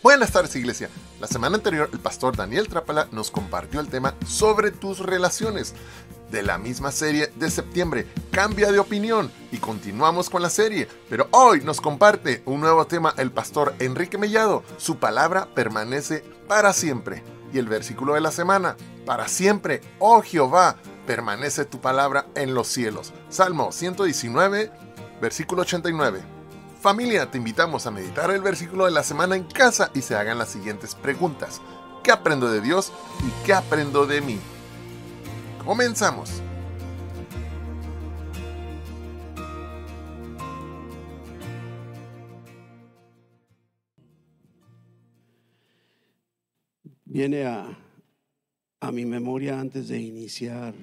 Buenas tardes, iglesia. La semana anterior el pastor Daniel Trápala nos compartió el tema sobre tus relaciones de la misma serie de septiembre, Cambia de opinión, y continuamos con la serie, pero hoy nos comparte un nuevo tema el pastor Enrique Mellado. Su palabra permanece para siempre. Y el versículo de la semana: para siempre, oh Jehová, permanece tu palabra en los cielos. Salmo 119, versículo 89. Familia, te invitamos a meditar el versículo de la semana en casa y se hagan las siguientes preguntas: ¿qué aprendo de Dios y qué aprendo de mí? Comenzamos. Viene a mi memoria, antes de iniciar,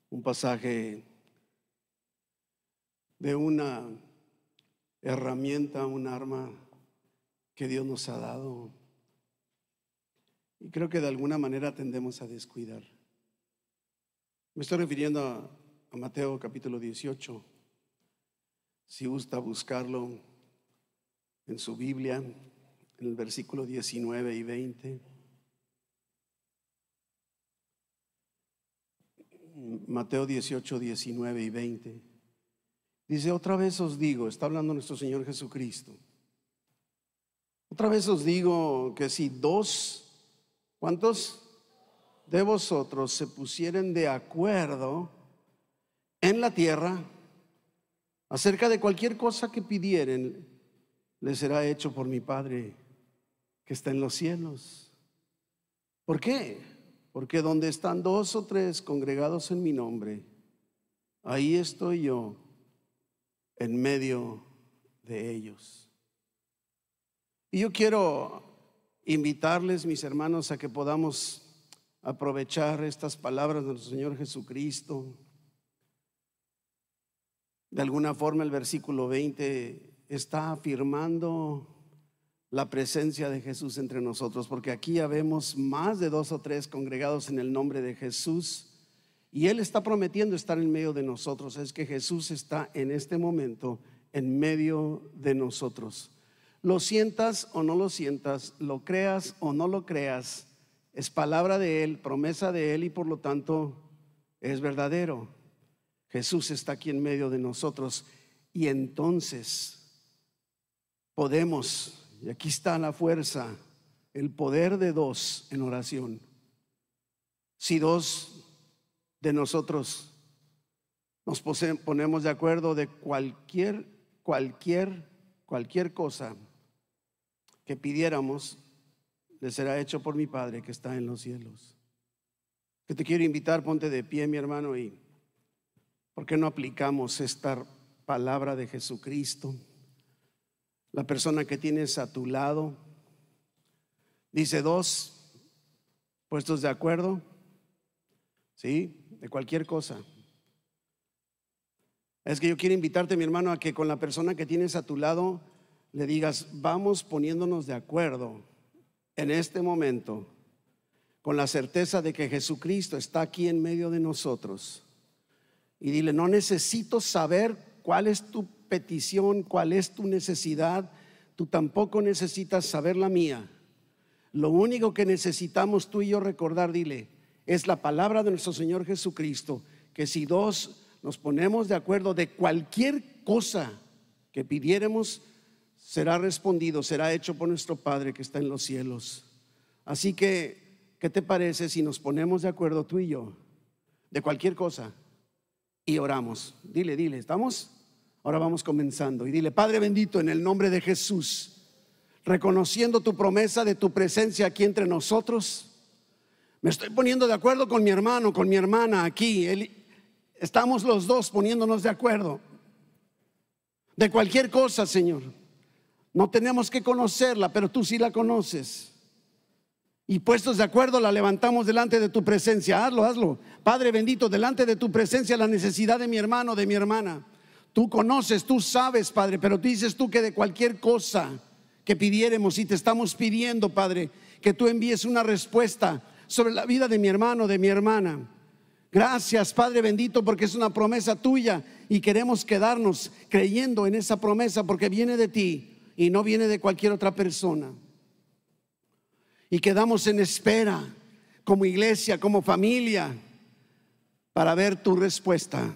un pasaje de una herramienta, un arma que Dios nos ha dado, y creo que de alguna manera tendemos a descuidar. Me estoy refiriendo a Mateo capítulo 18. Si gusta buscarlo en su Biblia, en el versículo 19 y 20. Mateo 18, 19 y 20. Dice: otra vez os digo, está hablando nuestro Señor Jesucristo, otra vez os digo que si dos, ¿cuántos? De vosotros se pusieren de acuerdo en la tierra acerca de cualquier cosa que pidieren, les será hecho por mi Padre que está en los cielos. ¿Por qué? Porque donde están dos o tres congregados en mi nombre, ahí estoy yo en medio de ellos. Y yo quiero invitarles, mis hermanos, a que podamos aprovechar estas palabras de nuestro Señor Jesucristo. De alguna forma el versículo 20 está afirmando la presencia de Jesús entre nosotros, porque aquí habemos más de dos o tres congregados en el nombre de Jesús, y Él está prometiendo estar en medio de nosotros. Es que Jesús está en este momento en medio de nosotros. Lo sientas o no lo sientas, lo creas o no lo creas, es palabra de Él, promesa de Él, y por lo tanto es verdadero. Jesús está aquí en medio de nosotros, y entonces podemos, y aquí está la fuerza, el poder de dos en oración. Si dos de nosotros nos ponemos de acuerdo de cualquier cosa que pidiéramos, le será hecho por mi Padre que está en los cielos. Que te quiero invitar, ponte de pie, mi hermano, y ¿por qué no aplicamos esta palabra de Jesucristo? La persona que tienes a tu lado, dice: dos puestos de acuerdo, ¿sí? De cualquier cosa. Es que yo quiero invitarte, mi hermano, a que con la persona que tienes a tu lado le digas: vamos poniéndonos de acuerdo en este momento, con la certeza de que Jesucristo está aquí en medio de nosotros. Y dile: no necesito saber cuál es tu petición, cuál es tu necesidad. Tú tampoco necesitas saber la mía. Lo único que necesitamos tú y yo recordar, dile, es la palabra de nuestro Señor Jesucristo, que si dos nos ponemos de acuerdo de cualquier cosa que pidiéramos, será respondido, será hecho por nuestro Padre que está en los cielos. Así que, ¿qué te parece si nos ponemos de acuerdo tú y yo de cualquier cosa y oramos? Dile, ¿estamos? Ahora vamos comenzando, y dile: Padre bendito, en el nombre de Jesús, reconociendo tu promesa de tu presencia aquí entre nosotros, me estoy poniendo de acuerdo con mi hermano, con mi hermana aquí. Estamos los dos poniéndonos de acuerdo de cualquier cosa, Señor. No tenemos que conocerla, pero tú sí la conoces. Y puestos de acuerdo, la levantamos delante de tu presencia. Hazlo. Padre bendito, delante de tu presencia, la necesidad de mi hermano, de mi hermana. Tú conoces, tú sabes, Padre, pero dices tú que de cualquier cosa que pidiéramos, y te estamos pidiendo, Padre, que tú envíes una respuesta sobre la vida de mi hermano, de mi hermana. Gracias, Padre bendito, porque es una promesa tuya y queremos quedarnos creyendo en esa promesa, porque viene de ti y no viene de cualquier otra persona. Y quedamos en espera como iglesia, como familia, para ver tu respuesta,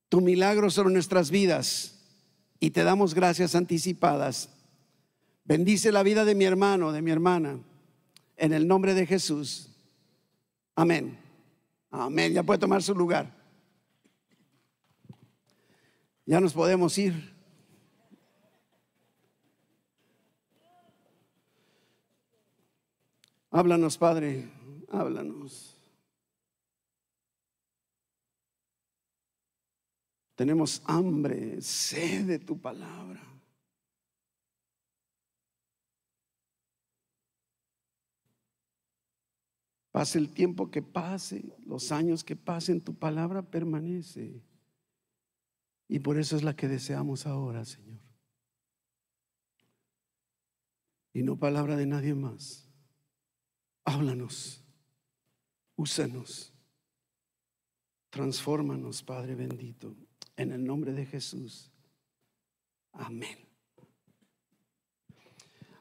tu milagro sobre nuestras vidas. Y te damos gracias anticipadas. Bendice la vida de mi hermano, de mi hermana, en el nombre de Jesús. Amén. Amén. Ya puede tomar su lugar. Ya nos podemos ir. Háblanos, Padre, háblanos. Tenemos hambre, sed de tu palabra. Pase el tiempo que pase, los años que pasen, tu palabra permanece. Y por eso es la que deseamos ahora, Señor. Y no palabra de nadie más. Háblanos, úsanos, transfórmanos, Padre bendito, en el nombre de Jesús. Amén.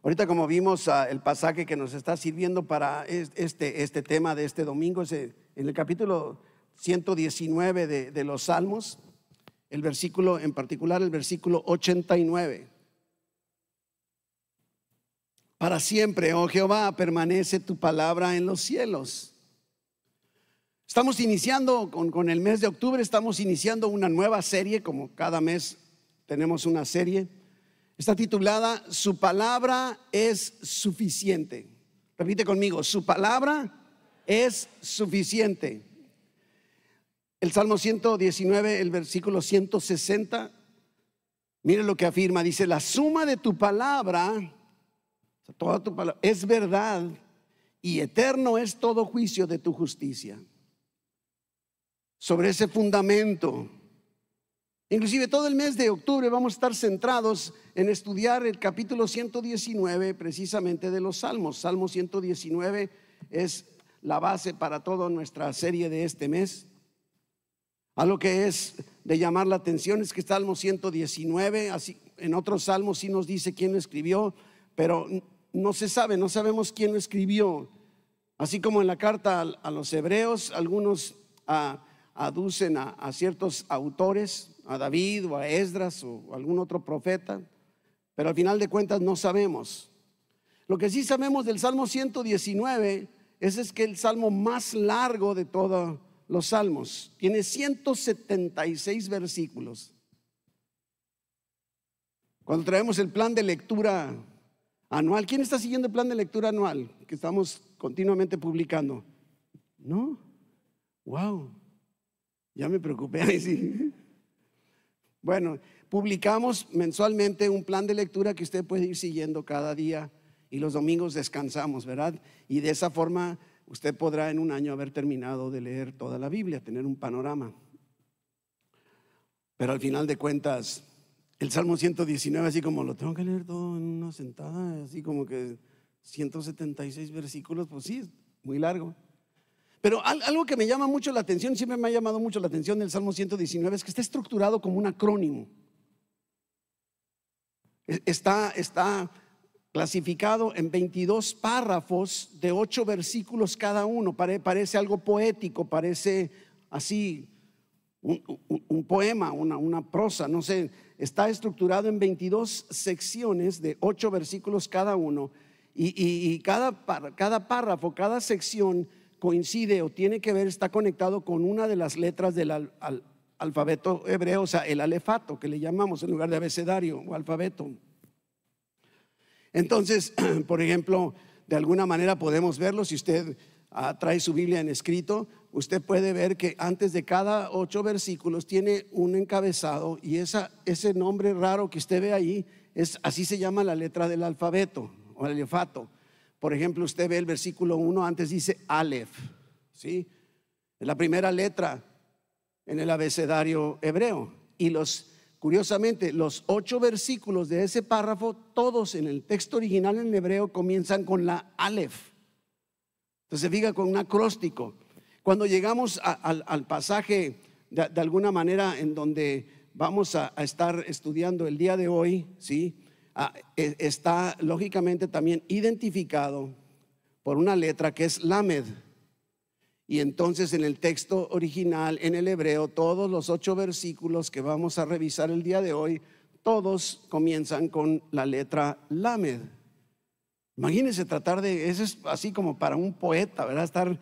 Ahorita, como vimos el pasaje que nos está sirviendo para este tema de este domingo, es en el capítulo 119 de los Salmos, el versículo, en particular el versículo 89. Para siempre, oh Jehová, permanece tu palabra en los cielos. Estamos iniciando con el mes de octubre, estamos iniciando una nueva serie, como cada mes tenemos una serie. Está titulada Su palabra es suficiente. Repite conmigo, su palabra es suficiente. El Salmo 119, el versículo 160, mire lo que afirma, dice: la suma de tu palabra, toda tu palabra, es verdad, y eterno es todo juicio de tu justicia. Sobre ese fundamento, inclusive todo el mes de octubre vamos a estar centrados en estudiar el capítulo 119 precisamente de los Salmos. Salmo 119 es la base para toda nuestra serie de este mes. Algo que es de llamar la atención es que Salmo 119, así, en otros salmos sí nos dice quién lo escribió, pero no se sabe, no sabemos quién lo escribió. Así como en la carta a los hebreos, algunos aducen a ciertos autores, a David o a Esdras o algún otro profeta, pero al final de cuentas no sabemos. Lo que sí sabemos del Salmo 119 es que el salmo más largo de todos los salmos. Tiene 176 versículos. Cuando traemos el plan de lectura anual, ¿quién está siguiendo el plan de lectura anual que estamos continuamente publicando? ¿No? Wow, ya me preocupé ahí sí. Bueno, publicamos mensualmente un plan de lectura que usted puede ir siguiendo cada día, y los domingos descansamos, ¿verdad? Y de esa forma usted podrá en un año haber terminado de leer toda la Biblia, tener un panorama. Pero al final de cuentas, el Salmo 119, así como lo tengo que leer todo en una sentada, así como que 176 versículos, pues sí, es muy largo. Pero algo que me llama mucho la atención, siempre me ha llamado mucho la atención del Salmo 119, es que está estructurado como un acrónimo. Está clasificado en 22 párrafos de 8 versículos cada uno. Parece algo poético, parece así un poema, una prosa, no sé. Está estructurado en 22 secciones de 8 versículos cada uno, y cada párrafo, cada sección coincide o tiene que ver, está conectado con una de las letras del alfabeto hebreo, o sea, el alefato que le llamamos en lugar de abecedario o alfabeto. Entonces, por ejemplo, de alguna manera podemos verlo. Si usted trae su Biblia en escrito, usted puede ver que antes de cada 8 versículos tiene un encabezado, y ese nombre raro que usted ve ahí, así se llama la letra del alfabeto o alefato. Por ejemplo, usted ve el versículo 1, antes dice Aleph, ¿sí? Es la primera letra en el abecedario hebreo. Y curiosamente, los 8 versículos de ese párrafo, todos en el texto original en hebreo comienzan con la Aleph. Entonces se fija con un acróstico. Cuando llegamos al pasaje de alguna manera en donde vamos a estar estudiando el día de hoy, ¿sí? está lógicamente también identificado por una letra que es Lamed. Y entonces en el texto original, en el hebreo, todos los 8 versículos que vamos a revisar el día de hoy, todos comienzan con la letra Lamed. Imagínense tratar de, eso es así como para un poeta, ¿verdad?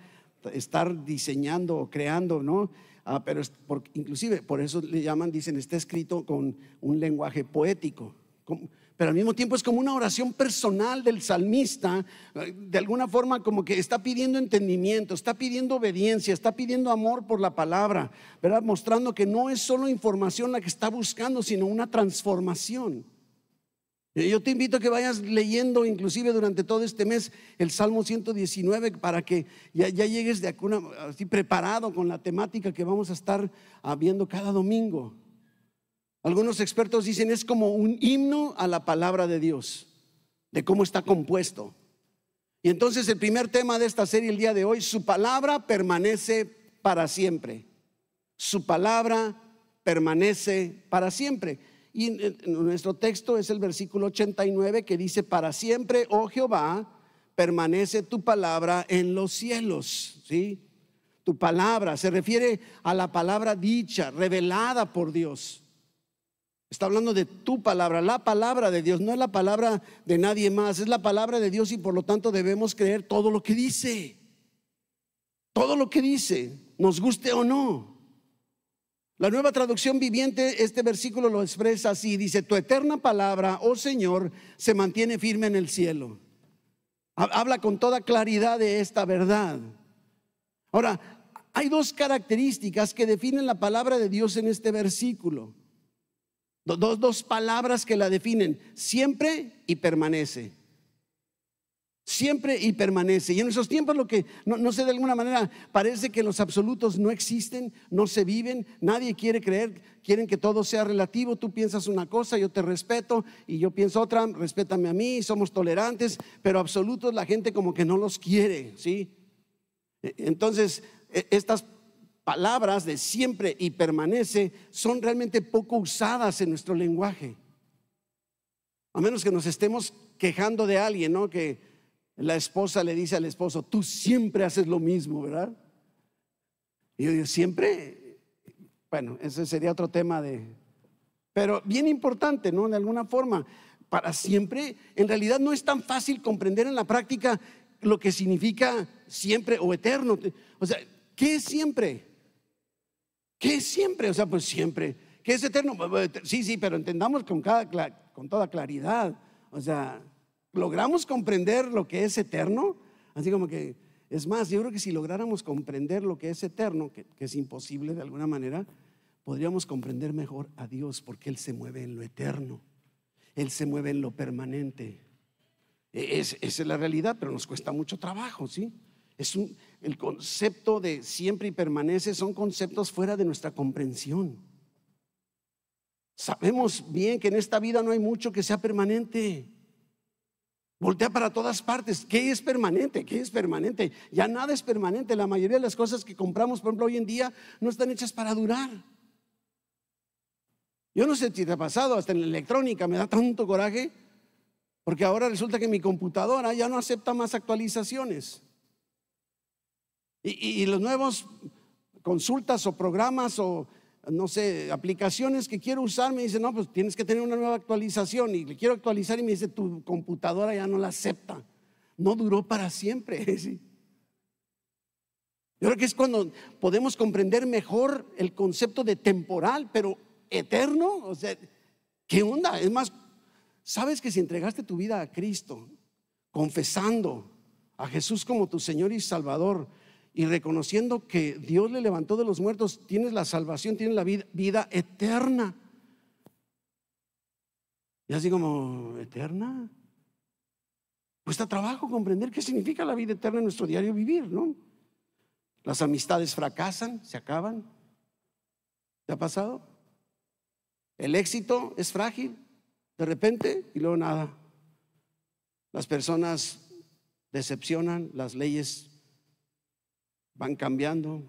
Estar diseñando o creando, ¿no? Pero inclusive por eso le llaman, dicen, está escrito con un lenguaje poético. Pero al mismo tiempo es como una oración personal del salmista, de alguna forma como que está pidiendo entendimiento, está pidiendo obediencia, está pidiendo amor por la palabra, ¿verdad? Mostrando que no es solo información la que está buscando, sino una transformación. Yo te invito a que vayas leyendo inclusive durante todo este mes el Salmo 119 para que ya llegues así preparado con la temática que vamos a estar viendo cada domingo. Algunos expertos dicen es como un himno a la palabra de Dios, de cómo está compuesto. Y entonces el primer tema de esta serie el día de hoy, su palabra permanece para siempre. Su palabra permanece para siempre. Y nuestro texto es el versículo 89 que dice: para siempre, oh Jehová, permanece tu palabra en los cielos. ¿Sí? Tu palabra se refiere a la palabra dicha, revelada por Dios. Está hablando de tu palabra, la palabra de Dios, no es la palabra de nadie más, es la palabra de Dios y por lo tanto debemos creer todo lo que dice. Todo lo que dice, nos guste o no. La Nueva Traducción Viviente, este versículo lo expresa así, dice: tu eterna palabra, oh Señor, se mantiene firme en el cielo. Habla con toda claridad de esta verdad. Ahora, hay 2 características que definen la palabra de Dios en este versículo. Dos palabras que la definen: siempre y permanece. Siempre y permanece. Y en esos tiempos lo que no sé, de alguna manera parece que los absolutos no existen, no se viven, nadie quiere creer, quieren que todo sea relativo. Tú piensas una cosa, yo te respeto, y yo pienso otra, respétame a mí, somos tolerantes, pero absolutos la gente como que no los quiere, ¿sí? Entonces estas palabras de siempre y permanece son realmente poco usadas en nuestro lenguaje, a menos que nos estemos quejando de alguien, ¿no? Que la esposa le dice al esposo: tú siempre haces lo mismo, ¿verdad? Y yo digo: siempre. Bueno, ese sería otro tema pero bien importante, ¿no? De alguna forma, para siempre en realidad no es tan fácil comprender en la práctica lo que significa siempre o eterno. O sea, ¿qué es siempre? ¿Qué es siempre? O sea, pues siempre. ¿Qué es eterno? Sí, pero entendamos con toda claridad. O sea, ¿logramos comprender lo que es eterno? Así como que, es más, yo creo que si lográramos comprender lo que es eterno, que es imposible de alguna manera, podríamos comprender mejor a Dios, porque Él se mueve en lo eterno, Él se mueve en lo permanente. Esa es la realidad, pero nos cuesta mucho trabajo, ¿sí? El concepto de siempre y permanece son conceptos fuera de nuestra comprensión. Sabemos bien que en esta vida no hay mucho que sea permanente. Voltea para todas partes. ¿Qué es permanente? ¿Qué es permanente? Ya nada es permanente. La mayoría de las cosas que compramos, por ejemplo, hoy en día no están hechas para durar. Yo no sé si te ha pasado, hasta en la electrónica me da tanto coraje, porque ahora resulta que mi computadora ya no acepta más actualizaciones. Y los nuevos consultas o programas o no sé, aplicaciones que quiero usar, me dice: no, pues tienes que tener una nueva actualización. Y le quiero actualizar y me dice: tu computadora ya no la acepta. No duró para siempre, ¿sí? Yo creo que es cuando podemos comprender mejor el concepto de temporal, pero eterno. O sea, ¿qué onda? Es más, sabes que si entregaste tu vida a Cristo, confesando a Jesús como tu Señor y Salvador, y reconociendo que Dios le levantó de los muertos, tienes la salvación, tienes la vida eterna. Y así como, ¿eterna? Cuesta trabajo comprender qué significa la vida eterna en nuestro diario vivir, ¿no? Las amistades fracasan, se acaban. ¿Te ha pasado? El éxito es frágil, de repente, y luego nada. Las personas decepcionan, las leyes van cambiando.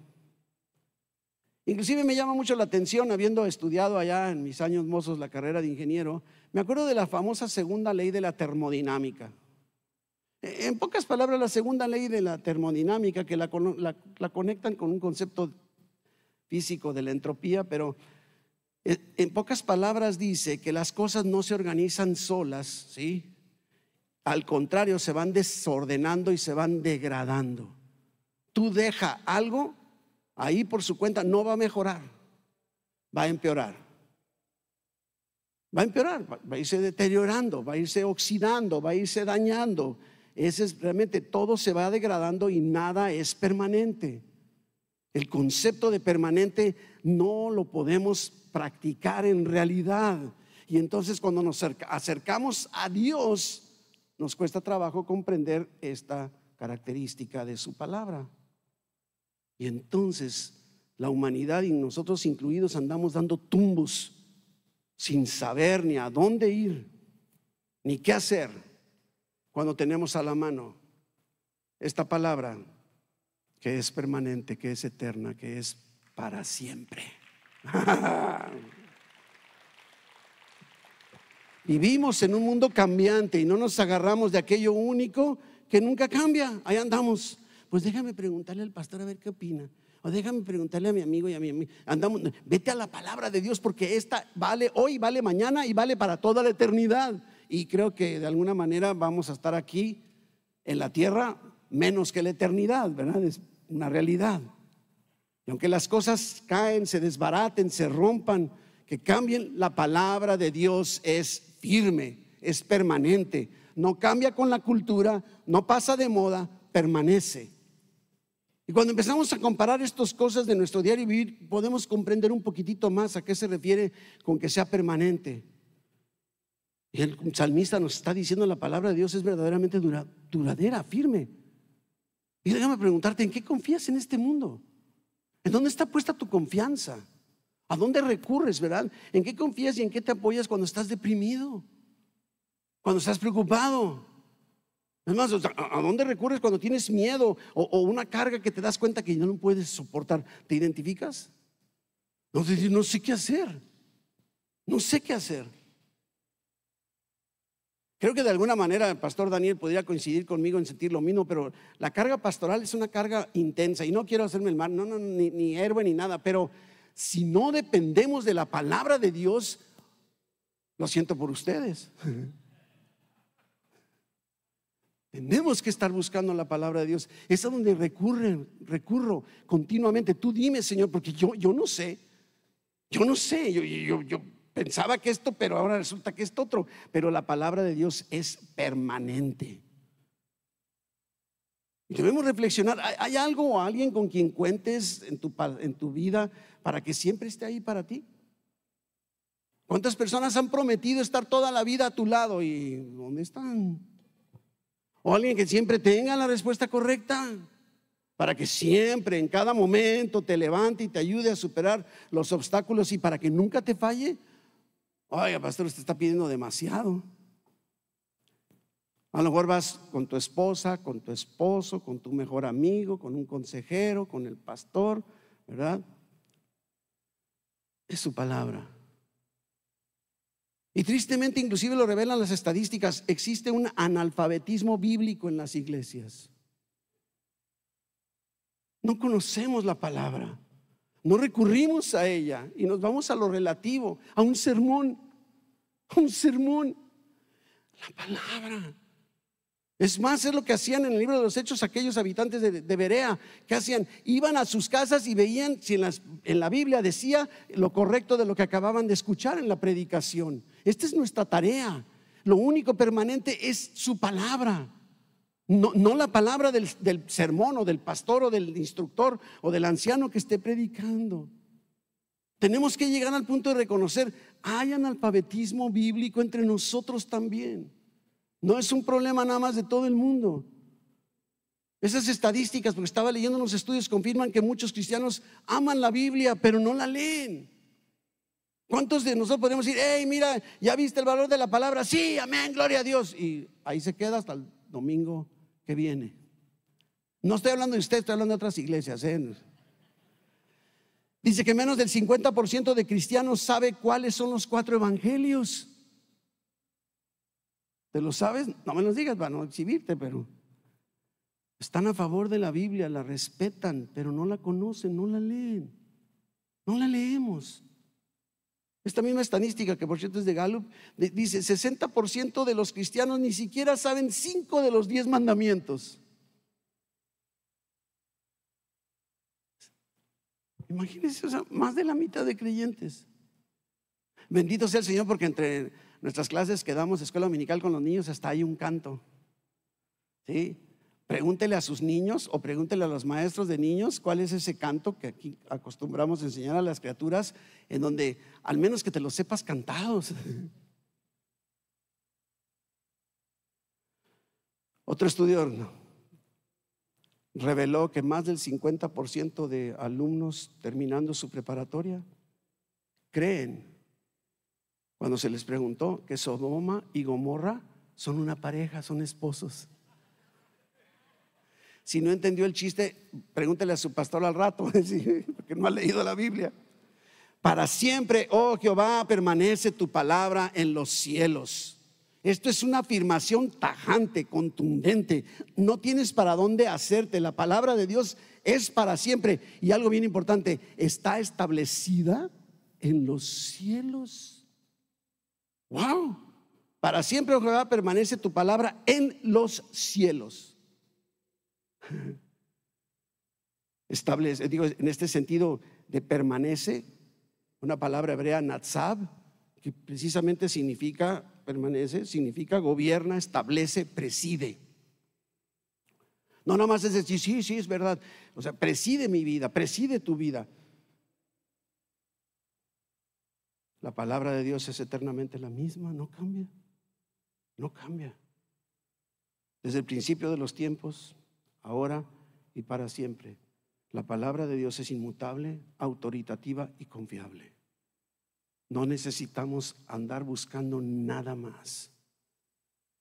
Inclusive me llama mucho la atención, habiendo estudiado allá en mis años mozos la carrera de ingeniero, me acuerdo de la famosa segunda ley de la termodinámica. En pocas palabras, la segunda ley de la termodinámica, que la conectan con un concepto físico de la entropía, pero en pocas palabras dice que las cosas no se organizan solas, ¿sí? Al contrario, se van desordenando y se van degradando. Tú deja algo ahí por su cuenta, no va a mejorar, va a empeorar. Va a empeorar, va a irse deteriorando, va a irse oxidando, va a irse dañando. Realmente todo se va degradando y nada es permanente. El concepto de permanente no lo podemos practicar en realidad. Y entonces cuando nos acercamos a Dios, nos cuesta trabajo comprender esta característica de su palabra. Y entonces la humanidad y nosotros incluidos andamos dando tumbos sin saber ni a dónde ir, ni qué hacer, cuando tenemos a la mano esta palabra que es permanente, que es eterna, que es para siempre. Vivimos en un mundo cambiante y no nos agarramos de aquello único que nunca cambia. Ahí andamos. Pues déjame preguntarle al pastor a ver qué opina. O déjame preguntarle a mi amigo y a mi amigo. Andamos, vete a la palabra de Dios, porque esta vale hoy, vale mañana y vale para toda la eternidad. Y creo que de alguna manera vamos a estar aquí en la tierra menos que la eternidad, ¿verdad? Es una realidad. Y aunque las cosas caen, se desbaraten, se rompan, que cambien, la palabra de Dios es firme, es permanente. No cambia con la cultura, no pasa de moda, permanece. Y cuando empezamos a comparar estas cosas de nuestro diario vivir, podemos comprender un poquitito más a qué se refiere con que sea permanente. Y el salmista nos está diciendo: la palabra de Dios es verdaderamente duradera, firme. Y déjame preguntarte, ¿en qué confías en este mundo? ¿En dónde está puesta tu confianza? ¿A dónde recurres, verdad? ¿En qué confías y en qué te apoyas cuando estás deprimido? Cuando estás preocupado. Es más, ¿a dónde recurres cuando tienes miedo o una carga que te das cuenta que no lo puedes soportar? ¿Te identificas? No sé qué hacer. No sé qué hacer. Creo que de alguna manera el pastor Daniel podría coincidir conmigo en sentir lo mismo, pero la carga pastoral es una carga intensa. Y no quiero hacerme el mal, ni héroe ni nada, pero si no dependemos de la palabra de Dios, lo siento por ustedes. Tenemos que estar buscando la palabra de Dios. Es a donde recurro continuamente. Tú dime, Señor, porque yo no sé. Yo no sé. Yo pensaba que esto, pero ahora resulta que esto otro. Pero la palabra de Dios es permanente. Y debemos reflexionar. ¿Hay algo o alguien con quien cuentes en tu vida para que siempre esté ahí para ti? ¿Cuántas personas han prometido estar toda la vida a tu lado y dónde están? O alguien que siempre tenga la respuesta correcta, para que siempre, en cada momento, te levante y te ayude a superar los obstáculos y para que nunca te falle. Oiga, pastor, usted está pidiendo demasiado. A lo mejor vas con tu esposa, con tu esposo, con tu mejor amigo, con un consejero, con el pastor, ¿verdad? Es su palabra. Y tristemente, inclusive lo revelan las estadísticas, existe un analfabetismo bíblico en las iglesias. No conocemos la palabra, no recurrimos a ella y nos vamos a lo relativo, a un sermón, la palabra. Es más, es lo que hacían en el libro de los Hechos aquellos habitantes de Berea. ¿Qué hacían? Iban a sus casas y veían si en la Biblia decía lo correcto de lo que acababan de escuchar en la predicación. Esta es nuestra tarea. Lo único permanente es su palabra, no la palabra del sermón o del pastor o del instructor o del anciano que esté predicando. Tenemos que llegar al punto de reconocer: hay analfabetismo bíblico entre nosotros también. No es un problema nada más de todo el mundo. Esas estadísticas, porque estaba leyendo unos estudios, confirman que muchos cristianos aman la Biblia, pero no la leen. ¿Cuántos de nosotros podemos decir: hey, mira, ya viste el valor de la palabra? Sí, amén, gloria a Dios. Y ahí se queda hasta el domingo que viene. No estoy hablando de usted, estoy hablando de otras iglesias, Dice que menos del 50% de cristianos sabe cuáles son los 4 evangelios. ¿Te lo sabes? No me los digas para no exhibirte, pero están a favor de la Biblia, la respetan, pero no la conocen, no la leen. No la leemos. Esta misma estadística, que por cierto es de Gallup, dice 60% de los cristianos ni siquiera saben 5 de los 10 mandamientos. Imagínense, o sea, más de la mitad de creyentes. Bendito sea el Señor, porque entre nuestras clases que damos escuela dominical con los niños hasta hay un canto. ¿Sí? Pregúntele a sus niños o pregúntele a los maestros de niños cuál es ese canto que aquí acostumbramos a enseñar a las criaturas, en donde al menos que te lo sepas cantados. Otro estudio reveló que más del 50% de alumnos terminando su preparatoria creen, cuando se les preguntó, que Sodoma y Gomorra son una pareja, son esposos. Si no entendió el chiste, pregúntele a su pastor al rato, porque no ha leído la Biblia. Para siempre, oh Jehová, permanece tu palabra en los cielos. Esto es una afirmación tajante, contundente. No tienes para dónde hacerte. La palabra de Dios es para siempre. Y algo bien importante, está establecida en los cielos. Wow. Para siempre, oh Jehová, permanece tu palabra en los cielos. Establece, digo, en este sentido de permanece, una palabra hebrea natsab, que precisamente significa permanece, significa gobierna, establece, preside. No nada más es decir, sí, sí, es verdad. O sea, preside mi vida, preside tu vida. La palabra de Dios es eternamente la misma, no cambia, no cambia. Desde el principio de los tiempos, ahora y para siempre, la palabra de Dios es inmutable, autoritativa y confiable. No necesitamos andar buscando nada más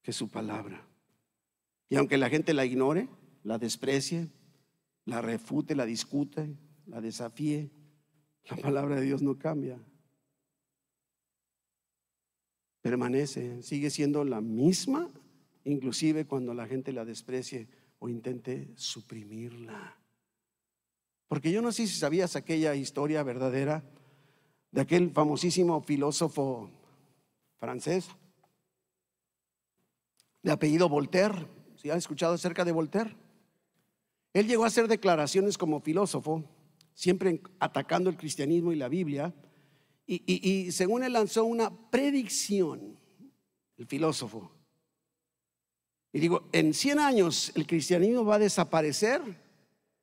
que su palabra. Y aunque la gente la ignore, la desprecie, la refute, la discute, la desafíe, la palabra de Dios no cambia. Permanece, sigue siendo la misma, inclusive cuando la gente la desprecie o intente suprimirla. Porque yo no sé si sabías aquella historia verdadera de aquel famosísimo filósofo francés de apellido Voltaire. ¿Sí han escuchado acerca de Voltaire? Él llegó a hacer declaraciones como filósofo, siempre atacando el cristianismo y la Biblia, y según él lanzó una predicción, el filósofo. Y digo, en 100 años el cristianismo va a desaparecer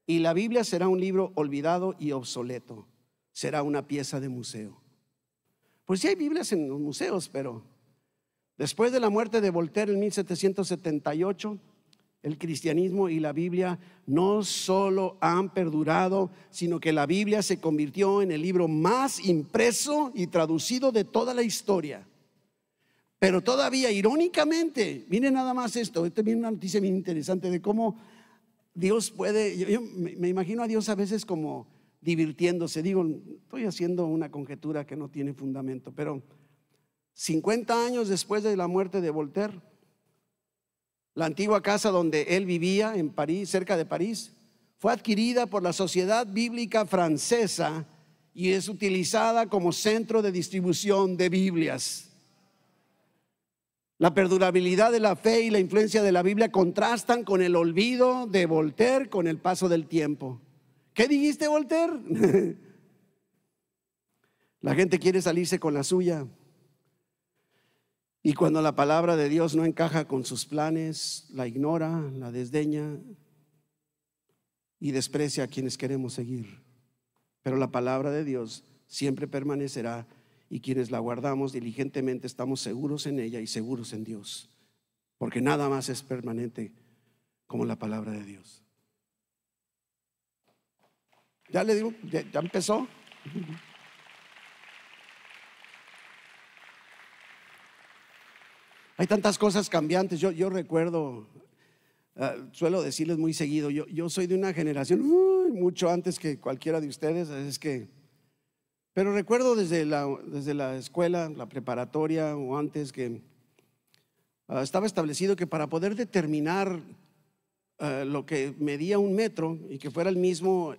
y la Biblia será un libro olvidado y obsoleto. Será una pieza de museo. Pues sí hay Biblias en los museos, pero después de la muerte de Voltaire en 1778, el cristianismo y la Biblia no solo han perdurado, sino que la Biblia se convirtió en el libro más impreso y traducido de toda la historia. Pero todavía, irónicamente, miren nada más esto. Esta es una noticia bien interesante de cómo Dios puede. Yo me imagino a Dios a veces como divirtiéndose. Digo, estoy haciendo una conjetura que no tiene fundamento, pero 50 años después de la muerte de Voltaire, la antigua casa donde él vivía en París, cerca de París, fue adquirida por la Sociedad Bíblica Francesa y es utilizada como centro de distribución de Biblias. La perdurabilidad de la fe y la influencia de la Biblia contrastan con el olvido de Voltaire con el paso del tiempo. ¿Qué dijiste, Voltaire? La gente quiere salirse con la suya. Y cuando la palabra de Dios no encaja con sus planes, la ignora, la desdeña y desprecia a quienes queremos seguir. Pero la palabra de Dios siempre permanecerá. Y quienes la guardamos diligentemente estamos seguros en ella y seguros en Dios, porque nada más es permanente como la palabra de Dios. Ya le digo, ya empezó. Hay tantas cosas cambiantes. Yo recuerdo, suelo decirles muy seguido, yo soy de una generación mucho antes que cualquiera de ustedes. Es que Pero recuerdo desde la escuela, la preparatoria o antes que estaba establecido que para poder determinar lo que medía un metro y que fuera el mismo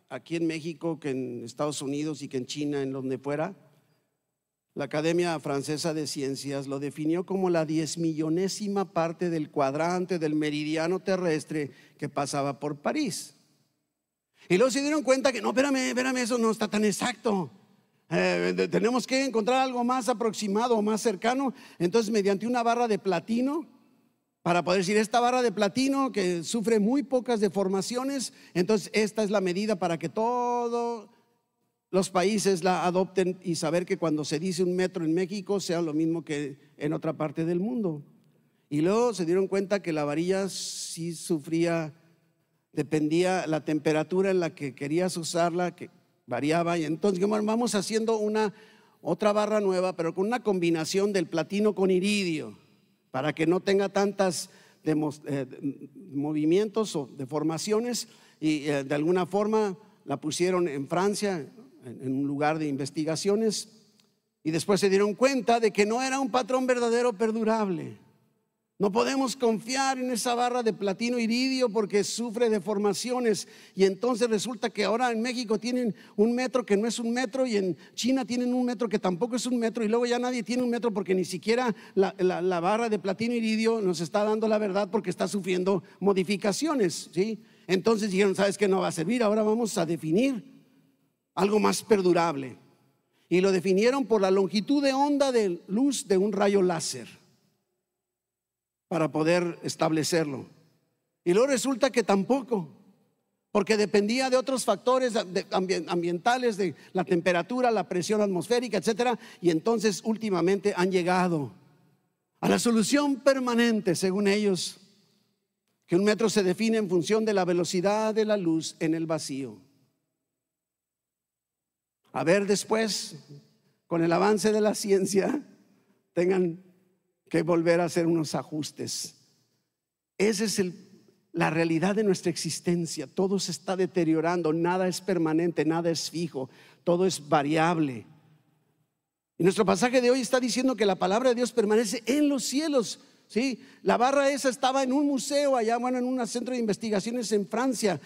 aquí en México que en Estados Unidos y que en China, en donde fuera, la Academia Francesa de Ciencias lo definió como la 10.000.000ª parte del cuadrante del meridiano terrestre que pasaba por París. Y luego se dieron cuenta que no, espérame, eso no está tan exacto. Tenemos que encontrar algo más aproximado o más cercano. Entonces, mediante una barra de platino, para poder decir, esta barra de platino que sufre muy pocas deformaciones, entonces esta es la medida para que todos los países la adopten y saber que cuando se dice un metro en México sea lo mismo que en otra parte del mundo. Y luego se dieron cuenta que la varilla sí sufría, dependía la temperatura en la que querías usarla, que variaba. Y entonces vamos haciendo otra barra nueva, pero con una combinación del platino con iridio, para que no tenga tantas movimientos o deformaciones. Y de alguna forma la pusieron en Francia, en un lugar de investigaciones, y después se dieron cuenta de que no era un patrón verdadero perdurable. No podemos confiar en esa barra de platino iridio porque sufre deformaciones. Y entonces resulta que ahora en México tienen un metro que no es un metro, y en China tienen un metro que tampoco es un metro, y luego ya nadie tiene un metro porque ni siquiera la barra de platino iridio nos está dando la verdad porque está sufriendo modificaciones, ¿sí? Entonces dijeron, ¿sabes qué? No va a servir, ahora vamos a definir algo más perdurable. Y lo definieron por la longitud de onda de luz de un rayo láser, para poder establecerlo. Y luego resulta que tampoco, porque dependía de otros factores ambientales, de la temperatura, la presión atmosférica, etcétera. Y entonces últimamente han llegado a la solución permanente, según ellos, que un metro se define en función de la velocidad de la luz en el vacío. A ver, después, con el avance de la ciencia, tengan que volver a hacer unos ajustes. Esa es la realidad de nuestra existencia. Todo se está deteriorando, nada es permanente, nada es fijo, todo es variable. Y nuestro pasaje de hoy está diciendo que la palabra de Dios permanece en los cielos, ¿sí? La barra esa estaba en un museo allá, en un centro de investigaciones en Francia.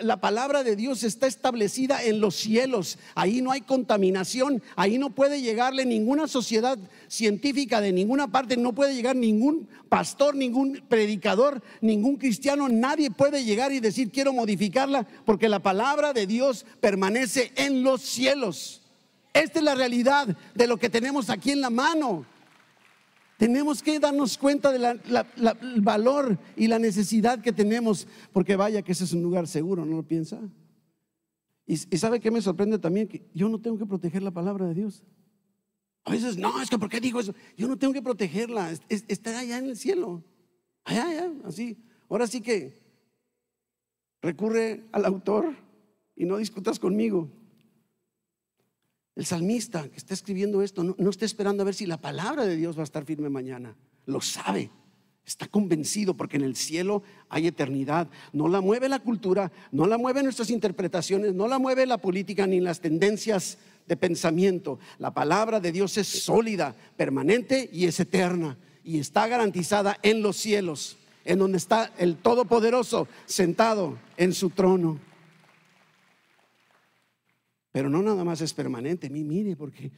La palabra de Dios está establecida en los cielos. Ahí no hay contaminación, ahí no puede llegarle ninguna sociedad científica de ninguna parte, no puede llegar ningún pastor, ningún predicador, ningún cristiano. Nadie puede llegar y decir quiero modificarla, porque la palabra de Dios permanece en los cielos. Esta es la realidad de lo que tenemos aquí en la mano. Tenemos que darnos cuenta del valor y la necesidad que tenemos, porque vaya que ese es un lugar seguro, ¿no lo piensa? Y ¿sabe qué me sorprende también? Que yo no tengo que proteger la palabra de Dios. A veces, no, es que ¿por qué digo eso? Yo no tengo que protegerla, está allá en el cielo, allá, así. Ahora sí que recurre al autor y no discutas conmigo. El salmista que está escribiendo esto no está esperando a ver si la palabra de Dios va a estar firme mañana. Lo sabe, está convencido, porque en el cielo hay eternidad. No la mueve la cultura, no la mueven nuestras interpretaciones, no la mueve la política ni las tendencias de pensamiento. La palabra de Dios es sólida, permanente y es eterna, y está garantizada en los cielos, en donde está el Todopoderoso sentado en su trono. Pero no nada más es permanente. Mire, porque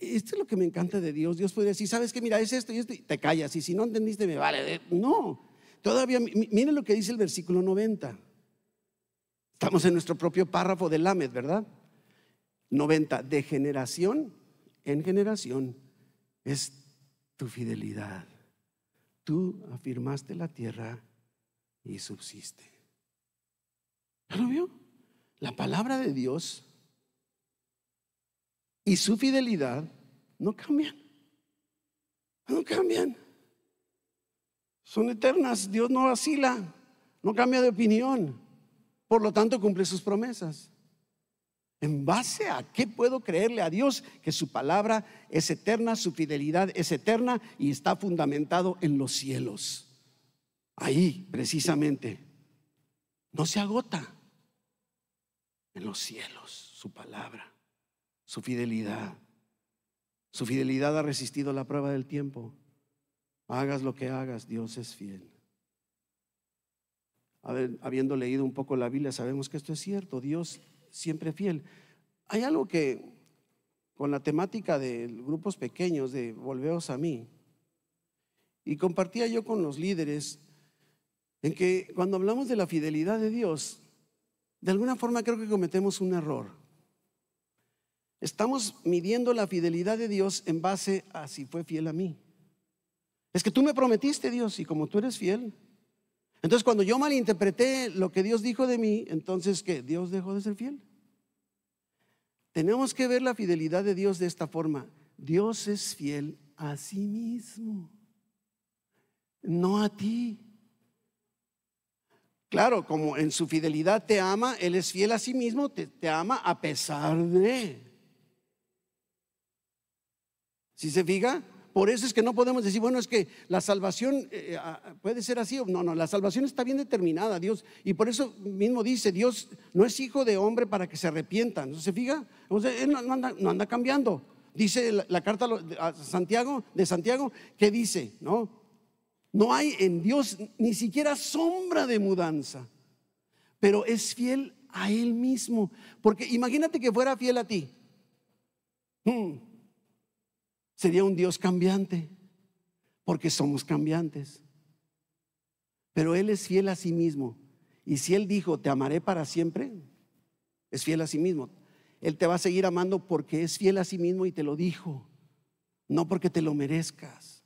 esto es lo que me encanta de Dios. Dios puede decir, ¿sabes qué? Mira, es esto y esto, y te callas, y si no entendiste me vale. No, todavía, mire lo que dice el versículo 90. Estamos en nuestro propio párrafo de Lamed, ¿verdad? 90, de generación en generación es tu fidelidad. Tú afirmaste la tierra y subsiste. ¿Ya lo vio? La palabra de Dios y su fidelidad no cambian. No cambian. Son eternas. Dios no vacila, no cambia de opinión. Por lo tanto, cumple sus promesas. ¿En base a qué puedo creerle a Dios? Que su palabra es eterna, su fidelidad es eterna y está fundamentado en los cielos. Ahí, precisamente, no se agota. En los cielos, su palabra. Su fidelidad. Su fidelidad ha resistido la prueba del tiempo. Hagas lo que hagas, Dios es fiel. Habiendo leído un poco la Biblia, sabemos que esto es cierto. Dios siempre fiel. Hay algo que con la temática de grupos pequeños, de volveos a mí, y compartía yo con los líderes en que cuando hablamos de la fidelidad de Dios, de alguna forma creo que cometemos un error. Estamos midiendo la fidelidad de Dios en base a si fue fiel a mí. Es que tú me prometiste, Dios, y como tú eres fiel, entonces cuando yo malinterpreté lo que Dios dijo de mí, entonces ¿qué? ¿Dios dejó de ser fiel? Tenemos que ver la fidelidad de Dios de esta forma. Dios es fiel a sí mismo, no a ti. Claro, como en su fidelidad te ama, Él es fiel a sí mismo, te ama a pesar de. ¿Sí se fija? Por eso es que no podemos decir, bueno, es que la salvación puede ser así. No, la salvación está bien determinada, Dios. Y por eso mismo dice, Dios no es hijo de hombre para que se arrepientan. ¿No se fija? O sea, Él no anda cambiando. Dice la carta de Santiago, que dice, no hay en Dios ni siquiera sombra de mudanza, pero es fiel a Él mismo. Porque imagínate que fuera fiel a ti. Sería un Dios cambiante, porque somos cambiantes. Pero Él es fiel a sí mismo. Y si Él dijo, te amaré para siempre, es fiel a sí mismo. Él te va a seguir amando porque es fiel a sí mismo y te lo dijo, no porque te lo merezcas.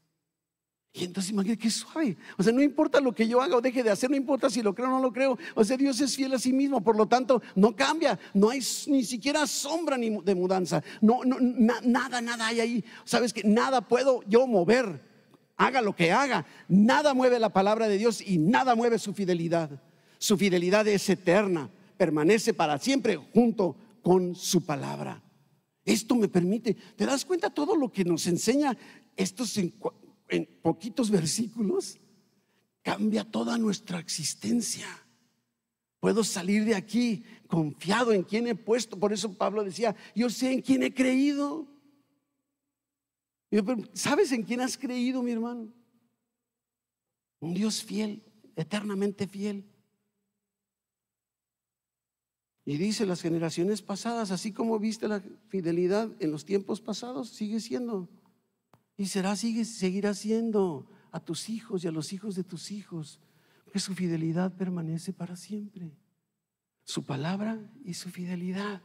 Y entonces imagínate qué suave. O sea, no importa lo que yo haga o deje de hacer, no importa si lo creo o no lo creo. O sea, Dios es fiel a sí mismo, por lo tanto no cambia. No hay ni siquiera sombra de mudanza. Nada hay ahí. Sabes que nada puedo yo mover, haga lo que haga. Nada mueve la palabra de Dios y nada mueve su fidelidad. Su fidelidad es eterna, permanece para siempre junto con su palabra. Esto me permite, ¿te das cuenta todo lo que nos enseña estos en poquitos versículos? Cambia toda nuestra existencia. Puedo salir de aquí confiado en quien he puesto. Por eso Pablo decía, yo sé en quién he creído. ¿Sabes en quién has creído, mi hermano? Un Dios fiel, eternamente fiel. Y dice, las generaciones pasadas, así como viste la fidelidad en los tiempos pasados, sigue siendo. Y seguirá siendo a tus hijos y a los hijos de tus hijos, porque su fidelidad permanece para siempre. Su palabra y su fidelidad.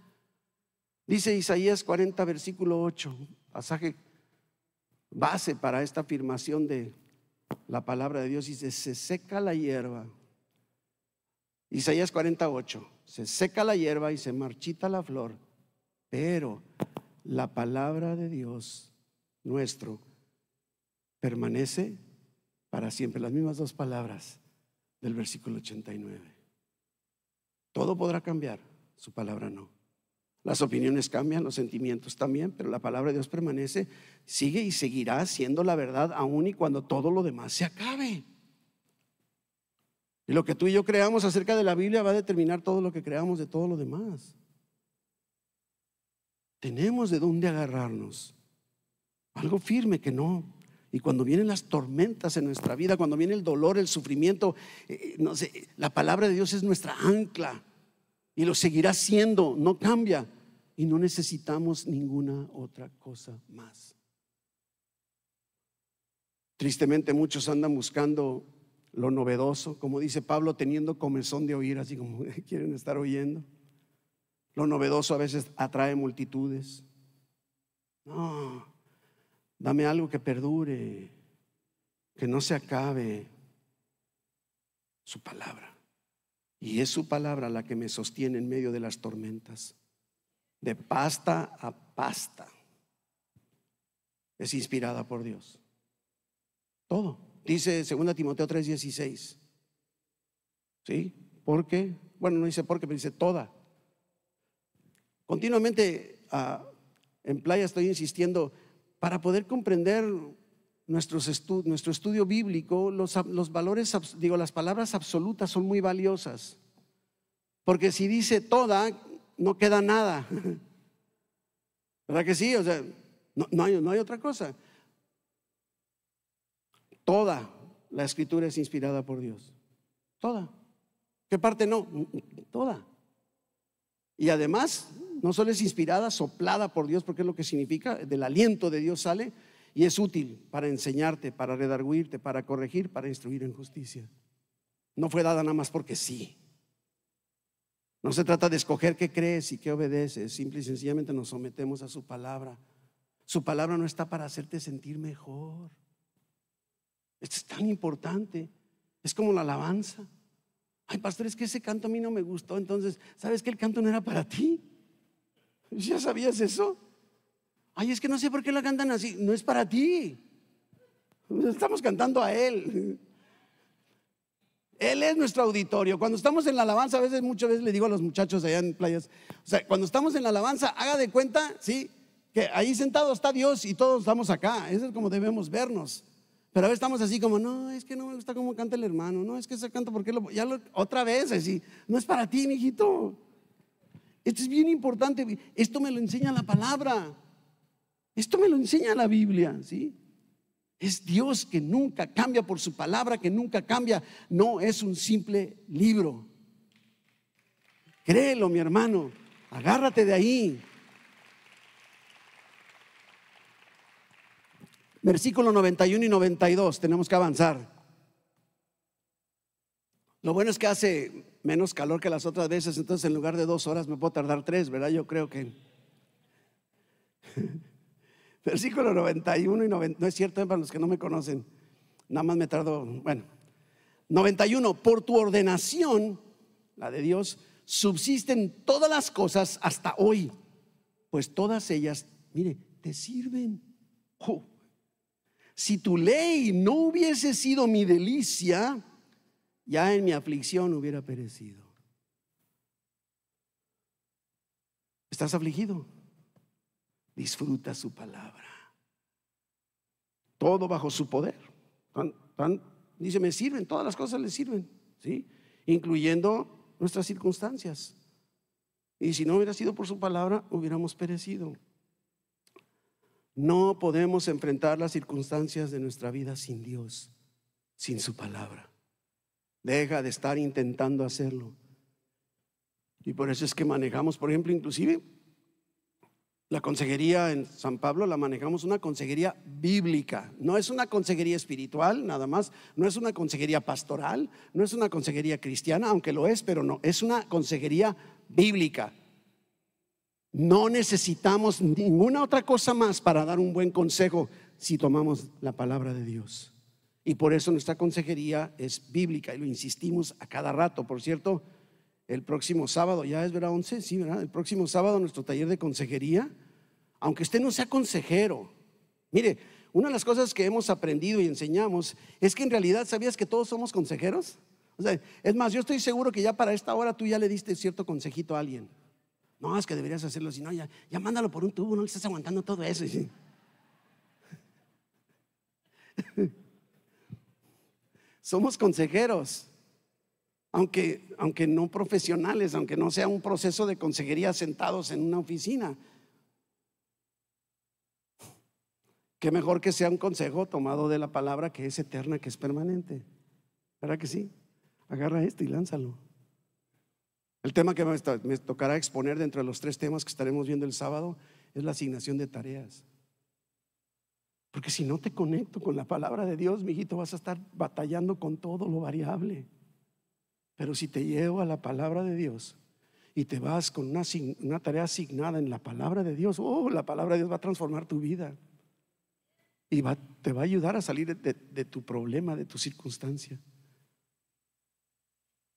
Dice Isaías 40, versículo 8, pasaje base para esta afirmación de la palabra de Dios. Dice, se seca la hierba. Isaías 48, se seca la hierba y se marchita la flor, pero la palabra de Dios nuestro permanece para siempre. Las mismas dos palabras del versículo 89. Todo podrá cambiar, su palabra no. Las opiniones cambian, los sentimientos también, pero la palabra de Dios permanece, sigue y seguirá siendo la verdad aún y cuando todo lo demás se acabe. Y lo que tú y yo creamos acerca de la Biblia va a determinar todo lo que creamos de todo lo demás. Tenemos de dónde agarrarnos, algo firme que no. Y cuando vienen las tormentas en nuestra vida, cuando viene el dolor, el sufrimiento, no sé, la palabra de Dios es nuestra ancla y lo seguirá siendo, no cambia. Y no necesitamos ninguna otra cosa más. Tristemente muchos andan buscando lo novedoso, como dice Pablo, teniendo comezón de oír, así como quieren estar oyendo. Lo novedoso a veces atrae multitudes. No, dame algo que perdure, que no se acabe. Su palabra. Y es su palabra la que me sostiene en medio de las tormentas. De pasta a pasta. Es inspirada por Dios. Todo. Dice 2 Timoteo 3:16. ¿Sí? ¿Por qué? Bueno, no dice por qué, pero dice toda. Continuamente en Playa estoy insistiendo, para poder comprender nuestro estudio bíblico, los valores, las palabras absolutas son muy valiosas. Porque si dice toda, no queda nada. ¿Verdad que sí? O sea, no hay otra cosa. Toda la escritura es inspirada por Dios. Toda. ¿Qué parte no? Toda. Y además, no solo es inspirada, soplada por Dios, porque es lo que significa, del aliento de Dios sale, y es útil para enseñarte, para redarguirte, para corregir, para instruir en justicia. No fue dada nada más porque sí. No se trata de escoger qué crees y qué obedeces. Simple y sencillamente nos sometemos a su palabra. Su palabra no está para hacerte sentir mejor. Esto es tan importante. Es como la alabanza. Ay, pastor, es que ese canto a mí no me gustó. Entonces, ¿sabes que el canto no era para ti? ¿Ya sabías eso? Ay, es que no sé por qué la cantan así. No es para ti. Estamos cantando a Él. Él es nuestro auditorio. Cuando estamos en la alabanza, muchas veces le digo a los muchachos allá en playas, o sea, cuando estamos en la alabanza, haga de cuenta, ¿sí?, que ahí sentado está Dios y todos estamos acá. Eso es como debemos vernos. Pero a veces estamos así como, no, es que no me gusta cómo canta el hermano. No, es que ese canto, porque otra vez así. No es para ti, mijito. Esto es bien importante. Esto me lo enseña la palabra. Esto me lo enseña la Biblia, ¿sí? Es Dios que nunca cambia por su palabra, que nunca cambia. No es un simple libro. Créelo, mi hermano. Agárrate de ahí. Versículo 91 y 92. Tenemos que avanzar. Lo bueno es que hace menos calor que las otras veces. Entonces en lugar de 2 horas me puedo tardar 3, ¿verdad? Yo creo que versículo 91 y 90. No es cierto, para los que no me conocen. Nada más me tardo. Bueno, 91. Por tu ordenación, la de Dios, subsisten todas las cosas hasta hoy, pues todas ellas, mire, te sirven. Si tu ley no hubiese sido mi delicia, ya en mi aflicción hubiera perecido. ¿Estás afligido? Disfruta su palabra. Todo bajo su poder. Dice, me sirven, todas las cosas le sirven, ¿sí? Incluyendo nuestras circunstancias. Y si no hubiera sido por su palabra, hubiéramos perecido. No podemos enfrentar las circunstancias de nuestra vida sin Dios, sin su palabra. Deja de estar intentando hacerlo. Y por eso es que manejamos, por ejemplo, inclusive la consejería en San Pablo la manejamos una consejería bíblica. No es una consejería espiritual nada más, no es una consejería pastoral, no es una consejería cristiana, aunque lo es, pero no, es una consejería bíblica. No necesitamos ninguna otra cosa más para dar un buen consejo si tomamos la palabra de Dios. Y por eso nuestra consejería es bíblica y lo insistimos a cada rato. Por cierto, el próximo sábado, ya es, ¿verdad? 11, sí, ¿verdad? El próximo sábado nuestro taller de consejería, aunque usted no sea consejero. Mire, una de las cosas que hemos aprendido y enseñamos es que en realidad, ¿sabías que todos somos consejeros? O sea, es más, yo estoy seguro que ya para esta hora tú ya le diste cierto consejito a alguien. No, es que deberías hacerlo, si no, ya mándalo por un tubo, no le estás aguantando todo eso. ¿Sí? Somos consejeros. Aunque no profesionales, aunque no sea un proceso de consejería sentados en una oficina. Qué mejor que sea un consejo tomado de la palabra, que es eterna, que es permanente. ¿Verdad que sí? Agarra esto y lánzalo. El tema que me tocará exponer dentro de los 3 temas que estaremos viendo el sábado es la asignación de tareas. Porque si no te conecto con la palabra de Dios, mijito, vas a estar batallando con todo lo variable. Pero si te llevo a la palabra de Dios y te vas con una tarea asignada en la palabra de Dios, la palabra de Dios va a transformar tu vida y te va a ayudar a salir de tu problema, de tu circunstancia.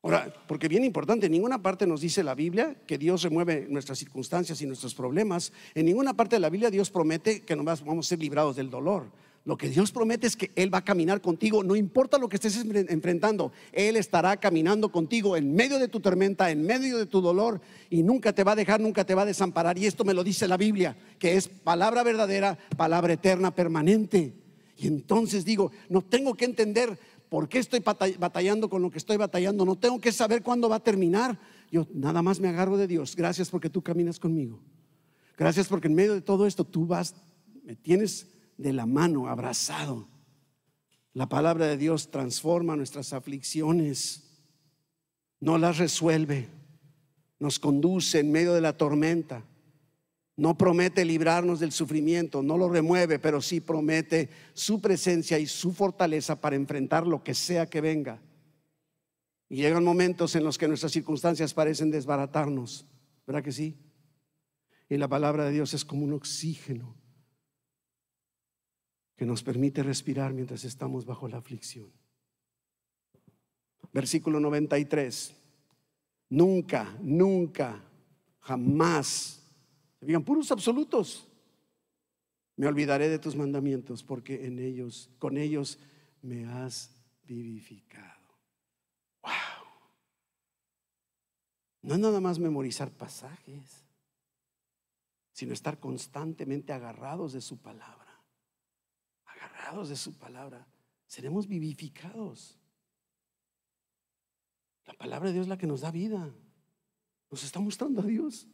Ahora, porque bien importante, en ninguna parte nos dice la Biblia que Dios remueve nuestras circunstancias y nuestros problemas. En ninguna parte de la Biblia Dios promete que nomás vamos a ser librados del dolor. Lo que Dios promete es que Él va a caminar contigo, no importa lo que estés enfrentando. Él estará caminando contigo en medio de tu tormenta, en medio de tu dolor, y nunca te va a dejar, nunca te va a desamparar. Y esto me lo dice la Biblia, que es palabra verdadera, palabra eterna, permanente. Y entonces digo, no tengo que entender por qué estoy batallando con lo que estoy batallando, no tengo que saber cuándo va a terminar. Yo nada más me agarro de Dios. Gracias porque tú caminas conmigo. Gracias porque en medio de todo esto tú me tienes de la mano, abrazado. La palabra de Dios transforma nuestras aflicciones, no las resuelve, nos conduce en medio de la tormenta. No promete librarnos del sufrimiento, no lo remueve, pero sí promete su presencia y su fortaleza para enfrentar lo que sea que venga. Y llegan momentos en los que nuestras circunstancias parecen desbaratarnos, ¿verdad que sí? Y la palabra de Dios es como un oxígeno que nos permite respirar mientras estamos bajo la aflicción. Versículo 93. Nunca, nunca, jamás, digan puros absolutos, me olvidaré de tus mandamientos, porque con ellos me has vivificado. Wow. No es nada más memorizar pasajes, sino estar constantemente agarrados de su palabra. Agarrados de su palabra, seremos vivificados. La palabra de Dios es la que nos da vida, nos está mostrando a Dios.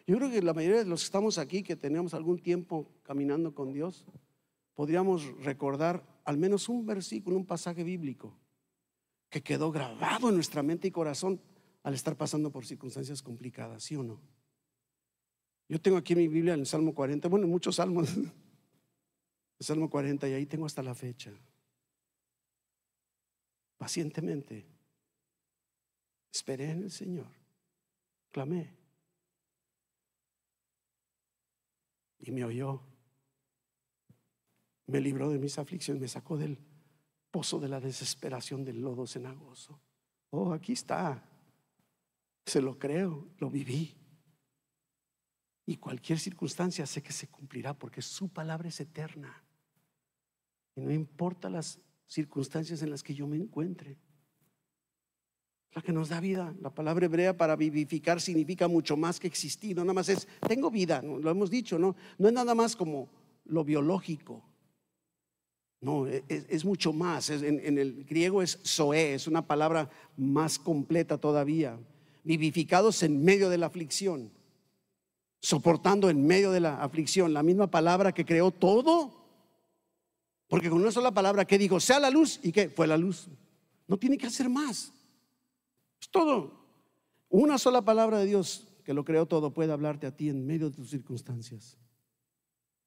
Yo creo que la mayoría de los que estamos aquí, que tenemos algún tiempo caminando con Dios, podríamos recordar al menos un versículo, un pasaje bíblico que quedó grabado en nuestra mente y corazón al estar pasando por circunstancias complicadas, ¿sí o no? Yo tengo aquí en mi Biblia en el Salmo 40, bueno, en muchos salmos, el Salmo 40, y ahí tengo hasta la fecha. Pacientemente esperé en el Señor, clamé y me oyó, me libró de mis aflicciones, me sacó del pozo de la desesperación, del lodo cenagoso. Oh, aquí está, se lo creo, lo viví. Y cualquier circunstancia sé que se cumplirá, porque su palabra es eterna. Y no importa las circunstancias en las que yo me encuentre, la que nos da vida. La palabra hebrea para vivificar significa mucho más que existir. No nada más es tengo vida, ¿no? Lo hemos dicho, no es nada más como lo biológico. No, es mucho más. En el griego es zoe, es una palabra más completa todavía. Vivificados en medio de la aflicción, soportando en medio de la aflicción. La misma palabra que creó todo, porque con una sola palabra que dijo sea la luz, y que fue la luz. No tiene que hacer más, es todo. Una sola palabra de Dios que lo creó todo puede hablarte a ti en medio de tus circunstancias.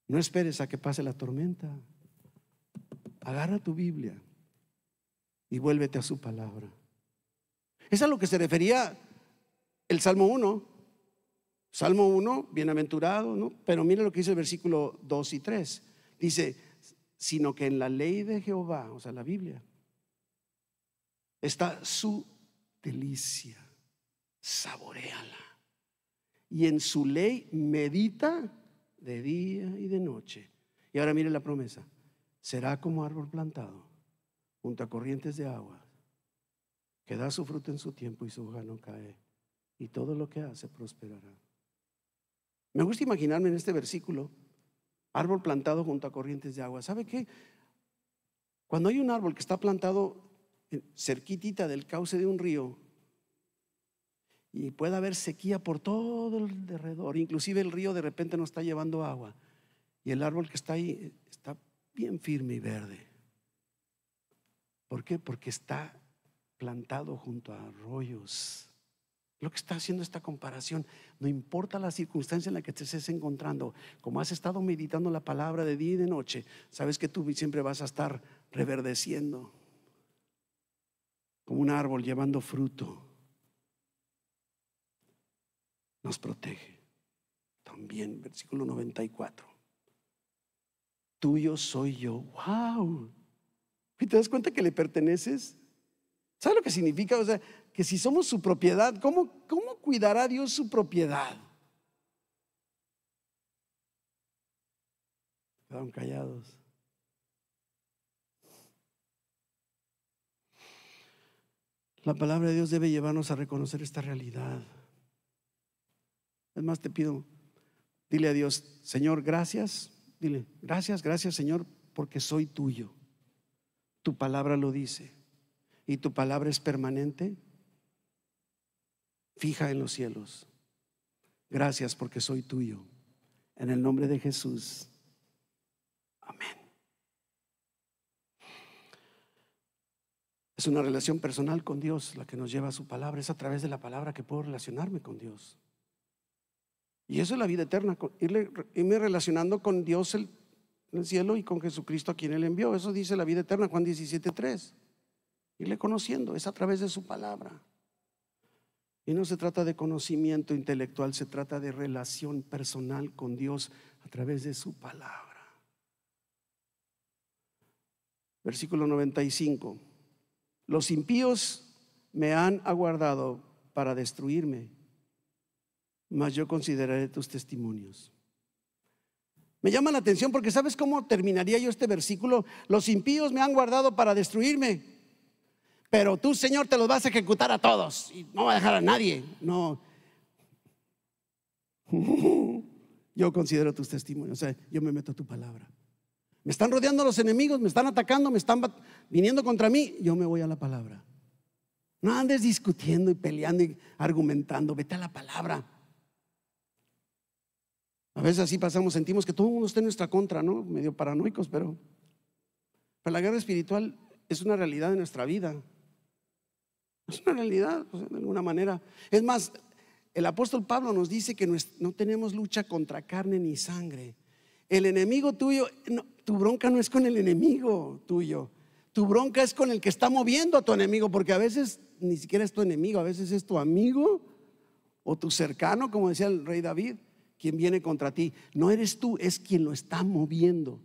No esperes a que pase la tormenta. Agarra tu Biblia y vuélvete a su palabra. Es a lo que se refería el Salmo 1. Salmo 1, bienaventurado, ¿no? Pero mire lo que dice el versículo 2 y 3. Dice, sino que en la ley de Jehová, o sea, la Biblia, está su delicia. Saboréala. Y en su ley medita de día y de noche. Y ahora mire la promesa. Será como árbol plantado junto a corrientes de agua, que da su fruto en su tiempo y su hoja no cae, y todo lo que hace prosperará. Me gusta imaginarme en este versículo, árbol plantado junto a corrientes de agua. ¿Sabe qué? Cuando hay un árbol que está plantado cerquitita del cauce de un río, y puede haber sequía por todo el alrededor, inclusive el río de repente no está llevando agua, y el árbol que está ahí está bien firme y verde. ¿Por qué? Porque está plantado junto a arroyos. Lo que está haciendo esta comparación, no importa la circunstancia en la que te estés encontrando, como has estado meditando la palabra de día y de noche, sabes que tú siempre vas a estar reverdeciendo como un árbol llevando fruto. Nos protege. También, versículo 94. Tuyo soy yo. Wow. ¿Y te das cuenta que le perteneces? ¿Sabes lo que significa? O sea, que si somos su propiedad, ¿cómo cuidará Dios su propiedad? Quedaron callados. La palabra de Dios debe llevarnos a reconocer esta realidad. Es más, te pido, dile a Dios, Señor, gracias. Dile, gracias Señor, porque soy tuyo. Tu palabra lo dice. Y tu palabra es permanente, fija en los cielos. Gracias porque soy tuyo. En el nombre de Jesús. Amén. Es una relación personal con Dios la que nos lleva a su palabra. Es a través de la palabra que puedo relacionarme con Dios. Y eso es la vida eterna, irme relacionando con Dios en el cielo y con Jesucristo a quien Él envió. Eso dice la vida eterna, Juan 17:3. Irle conociendo, es a través de su palabra. Y no se trata de conocimiento intelectual, se trata de relación personal con Dios a través de su palabra. Versículo 95. Los impíos me han aguardado para destruirme, mas yo consideraré tus testimonios. Me llama la atención porque ¿sabes cómo terminaría yo este versículo? Los impíos me han guardado para destruirme, pero tú, Señor, te los vas a ejecutar a todos y no va a dejar a nadie. No. Yo considero tus testimonios, o sea, yo me meto a tu palabra. Me están rodeando los enemigos, me están atacando, me están viniendo contra mí. Yo me voy a la palabra. No andes discutiendo y peleando y argumentando. Vete a la palabra. A veces así pasamos, sentimos que todo el mundo está en nuestra contra, ¿no? Medio paranoicos, pero la guerra espiritual es una realidad de nuestra vida. Es una realidad, pues, de alguna manera. Es más, el apóstol Pablo nos dice que no tenemos lucha contra carne ni sangre. El enemigo tuyo, no, tu bronca no es con el enemigo tuyo. Tu bronca es con el que está moviendo a tu enemigo, porque a veces ni siquiera es tu enemigo, a veces es tu amigo o tu cercano, como decía el rey David, quien viene contra ti. No eres tú, es quien lo está moviendo,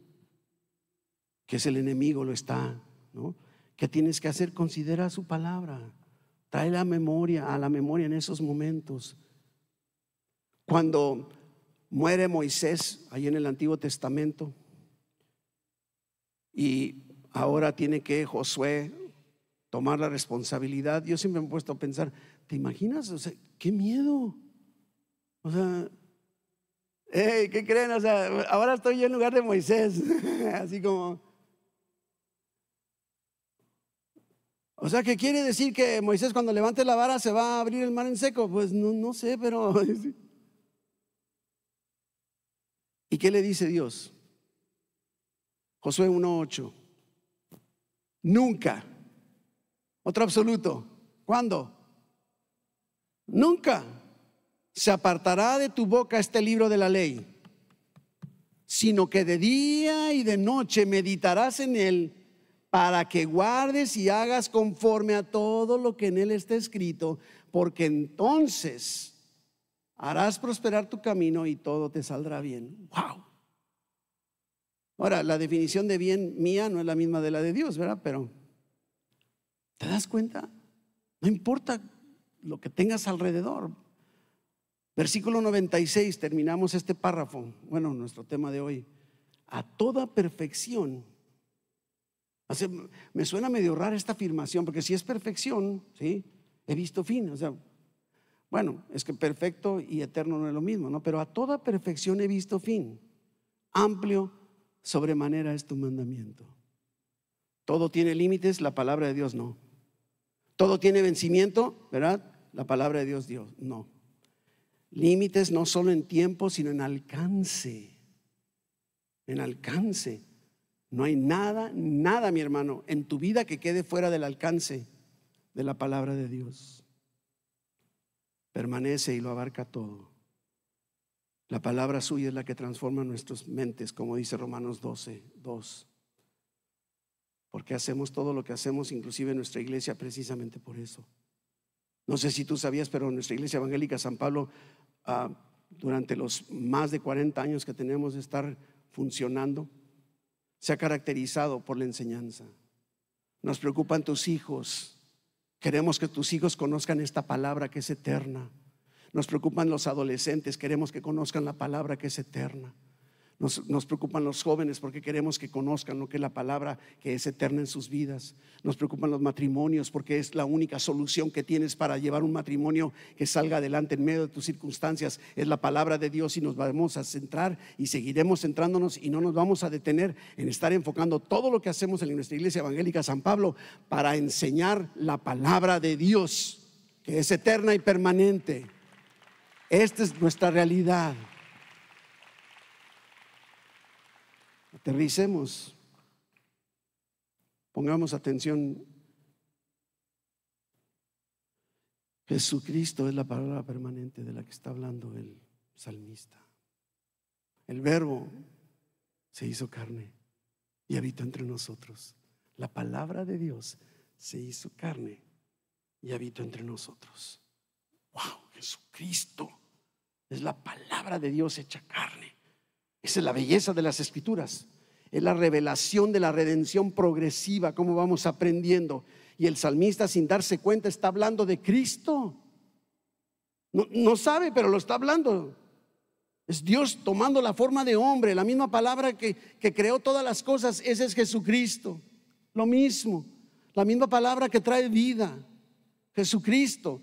que es el enemigo, lo está, ¿no? ¿Qué tienes que hacer? Considera su palabra. Trae a la memoria en esos momentos. Cuando muere Moisés ahí en el Antiguo Testamento y ahora tiene que Josué tomar la responsabilidad, yo siempre me he puesto a pensar, ¿te imaginas? O sea, qué miedo. O sea, hey, ¿qué creen? O sea, ahora estoy yo en lugar de Moisés. Así como, o sea, ¿qué quiere decir? Que Moisés cuando levante la vara se va a abrir el mar en seco. Pues no sé, pero ¿y qué le dice Dios? Josué 1:8. Nunca. Otro absoluto. ¿Cuándo? Nunca se apartará de tu boca este libro de la ley, sino que de día y de noche meditarás en él, para que guardes y hagas conforme a todo lo que en él está escrito, porque entonces harás prosperar tu camino y todo te saldrá bien. Wow. Ahora, la definición de bien mía no es la misma de la de Dios, ¿verdad? Pero ¿te das cuenta? No importa lo que tengas alrededor. Versículo 96, terminamos este párrafo. Bueno, nuestro tema de hoy. A toda perfección. O sea, me suena medio rara esta afirmación, porque si es perfección, ¿sí? He visto fin. O sea, bueno, es que perfecto y eterno no es lo mismo, ¿no? Pero a toda perfección he visto fin. Amplio sobremanera es tu mandamiento. Todo tiene límites, la palabra de Dios no. Todo tiene vencimiento, ¿verdad? La palabra de Dios no. Límites no solo en tiempo, sino en alcance. En alcance. No hay nada, mi hermano, en tu vida que quede fuera del alcance de la palabra de Dios. Permanece y lo abarca todo. La palabra suya es la que transforma nuestras mentes, como dice Romanos 12:2. Porque hacemos todo lo que hacemos, inclusive en nuestra iglesia, precisamente por eso. No sé si tú sabías, pero nuestra iglesia evangélica San Pablo, durante los más de 40 años que tenemos de estar funcionando, se ha caracterizado por la enseñanza. Nos preocupan tus hijos. Queremos que tus hijos conozcan esta palabra que es eterna. Nos preocupan los adolescentes. Queremos que conozcan la palabra que es eterna. Nos preocupan los jóvenes porque queremos que conozcan lo que es la palabra que es eterna en sus vidas. Nos preocupan los matrimonios porque es la única solución que tienes para llevar un matrimonio que salga adelante en medio de tus circunstancias. Es la palabra de Dios, y nos vamos a centrar y seguiremos centrándonos y no nos vamos a detener en estar enfocando todo lo que hacemos en nuestra iglesia evangélica San Pablo para enseñar la palabra de Dios que es eterna y permanente. Esta es nuestra realidad. Aterricemos. Pongamos atención. Jesucristo es la palabra permanente de la que está hablando el salmista. El Verbo se hizo carne y habitó entre nosotros. La palabra de Dios se hizo carne y habitó entre nosotros. ¡Wow! Jesucristo es la palabra de Dios hecha carne. Esa es la belleza de las Escrituras. Es la revelación de la redención progresiva, como vamos aprendiendo. Y el salmista, sin darse cuenta, está hablando de Cristo. No sabe, pero lo está hablando. Es Dios tomando la forma de hombre. La misma palabra que creó todas las cosas, ese es Jesucristo. Lo mismo, la misma palabra que trae vida, Jesucristo.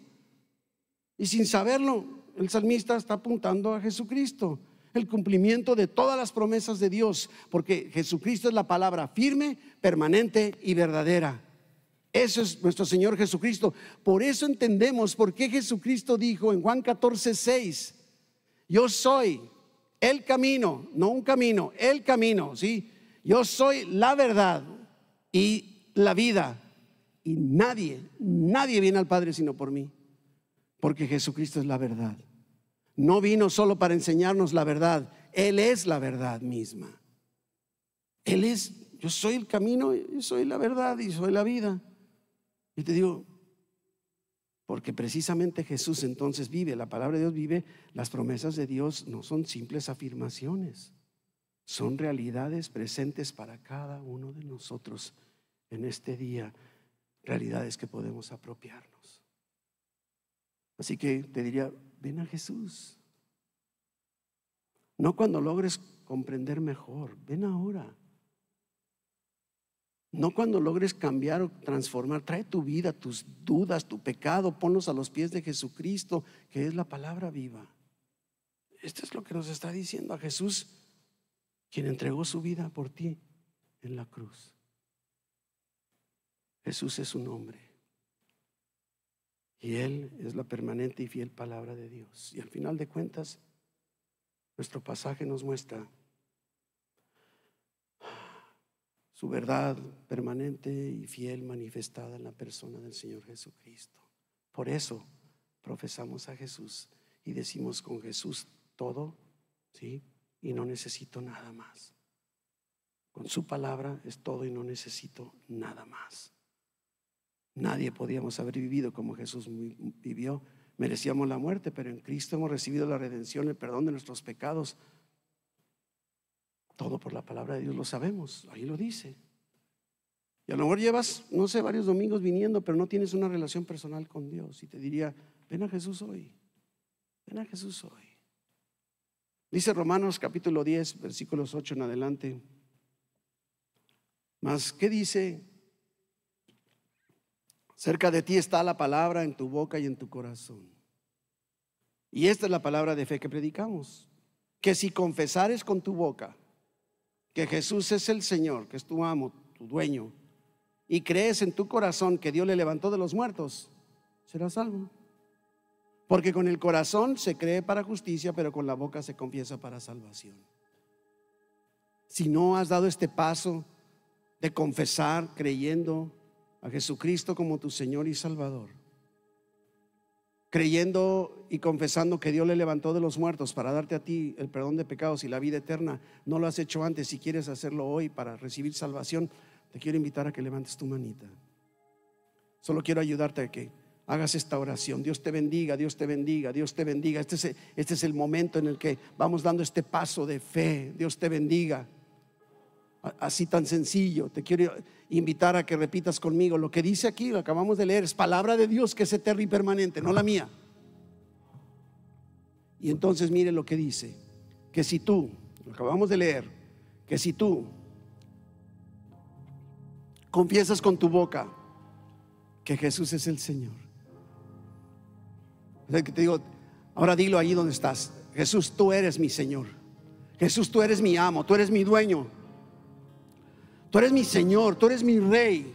Y sin saberlo, el salmista está apuntando a Jesucristo, el cumplimiento de todas las promesas de Dios, porque Jesucristo es la palabra firme, permanente y verdadera. Eso es nuestro Señor Jesucristo. Por eso entendemos por qué Jesucristo dijo en Juan 14:6: yo soy el camino, no un camino, el camino, ¿sí? Yo soy la verdad y la vida, y nadie viene al Padre sino por mí, porque Jesucristo es la verdad. No vino solo para enseñarnos la verdad, Él es la verdad misma. Él es, yo soy el camino, yo soy la verdad y soy la vida. Y te digo, porque precisamente Jesús entonces vive, la palabra de Dios vive. Las promesas de Dios no son simples afirmaciones, son realidades presentes para cada uno de nosotros en este día, realidades que podemos apropiarnos. Así que te diría, ven a Jesús. No cuando logres comprender mejor, ven ahora. No cuando logres cambiar o transformar. Trae tu vida, tus dudas, tu pecado, ponlos a los pies de Jesucristo, que es la palabra viva. Esto es lo que nos está diciendo a Jesús, quien entregó su vida por ti en la cruz. Jesús es su nombre, y Él es la permanente y fiel palabra de Dios. Y al final de cuentas, nuestro pasaje nos muestra su verdad permanente y fiel manifestada en la persona del Señor Jesucristo. Por eso profesamos a Jesús y decimos: con Jesús todo, ¿sí? Y no necesito nada más. Con su palabra es todo y no necesito nada más. Nadie podíamos haber vivido como Jesús vivió. Merecíamos la muerte, pero en Cristo hemos recibido la redención, el perdón de nuestros pecados. Todo por la palabra de Dios, lo sabemos, ahí lo dice. Y a lo mejor llevas, no sé, varios domingos viniendo, pero no tienes una relación personal con Dios. Y te diría: ven a Jesús hoy. Ven a Jesús hoy. Dice Romanos capítulo 10, versículos 8 en adelante. Mas, ¿qué dice? Cerca de ti está la palabra, en tu boca y en tu corazón. Y esta es la palabra de fe que predicamos: que si confesares con tu boca que Jesús es el Señor, que es tu amo, tu dueño, y crees en tu corazón que Dios le levantó de los muertos, serás salvo. Porque con el corazón se cree para justicia, pero con la boca se confiesa para salvación. Si no has dado este paso de confesar creyendo a Jesucristo como tu Señor y Salvador, creyendo y confesando que Dios le levantó de los muertos para darte a ti el perdón de pecados y la vida eterna, no lo has hecho antes, si quieres hacerlo hoy para recibir salvación, te quiero invitar a que levantes tu manita. Solo quiero ayudarte a que hagas esta oración. Dios te bendiga, Dios te bendiga, Dios te bendiga. Este es el momento en el que vamos dando este paso de fe. Dios te bendiga. Así tan sencillo. Te quiero invitar a que repitas conmigo lo que dice aquí, lo acabamos de leer. Es palabra de Dios que es eterna y permanente, no la mía. Y entonces mire lo que dice: que si tú, lo acabamos de leer, que si tú confiesas con tu boca que Jesús es el Señor. O sea, que te digo, ahora dilo ahí donde estás: Jesús, tú eres mi Señor. Jesús, tú eres mi amo, tú eres mi dueño. Tú eres mi Señor, tú eres mi Rey,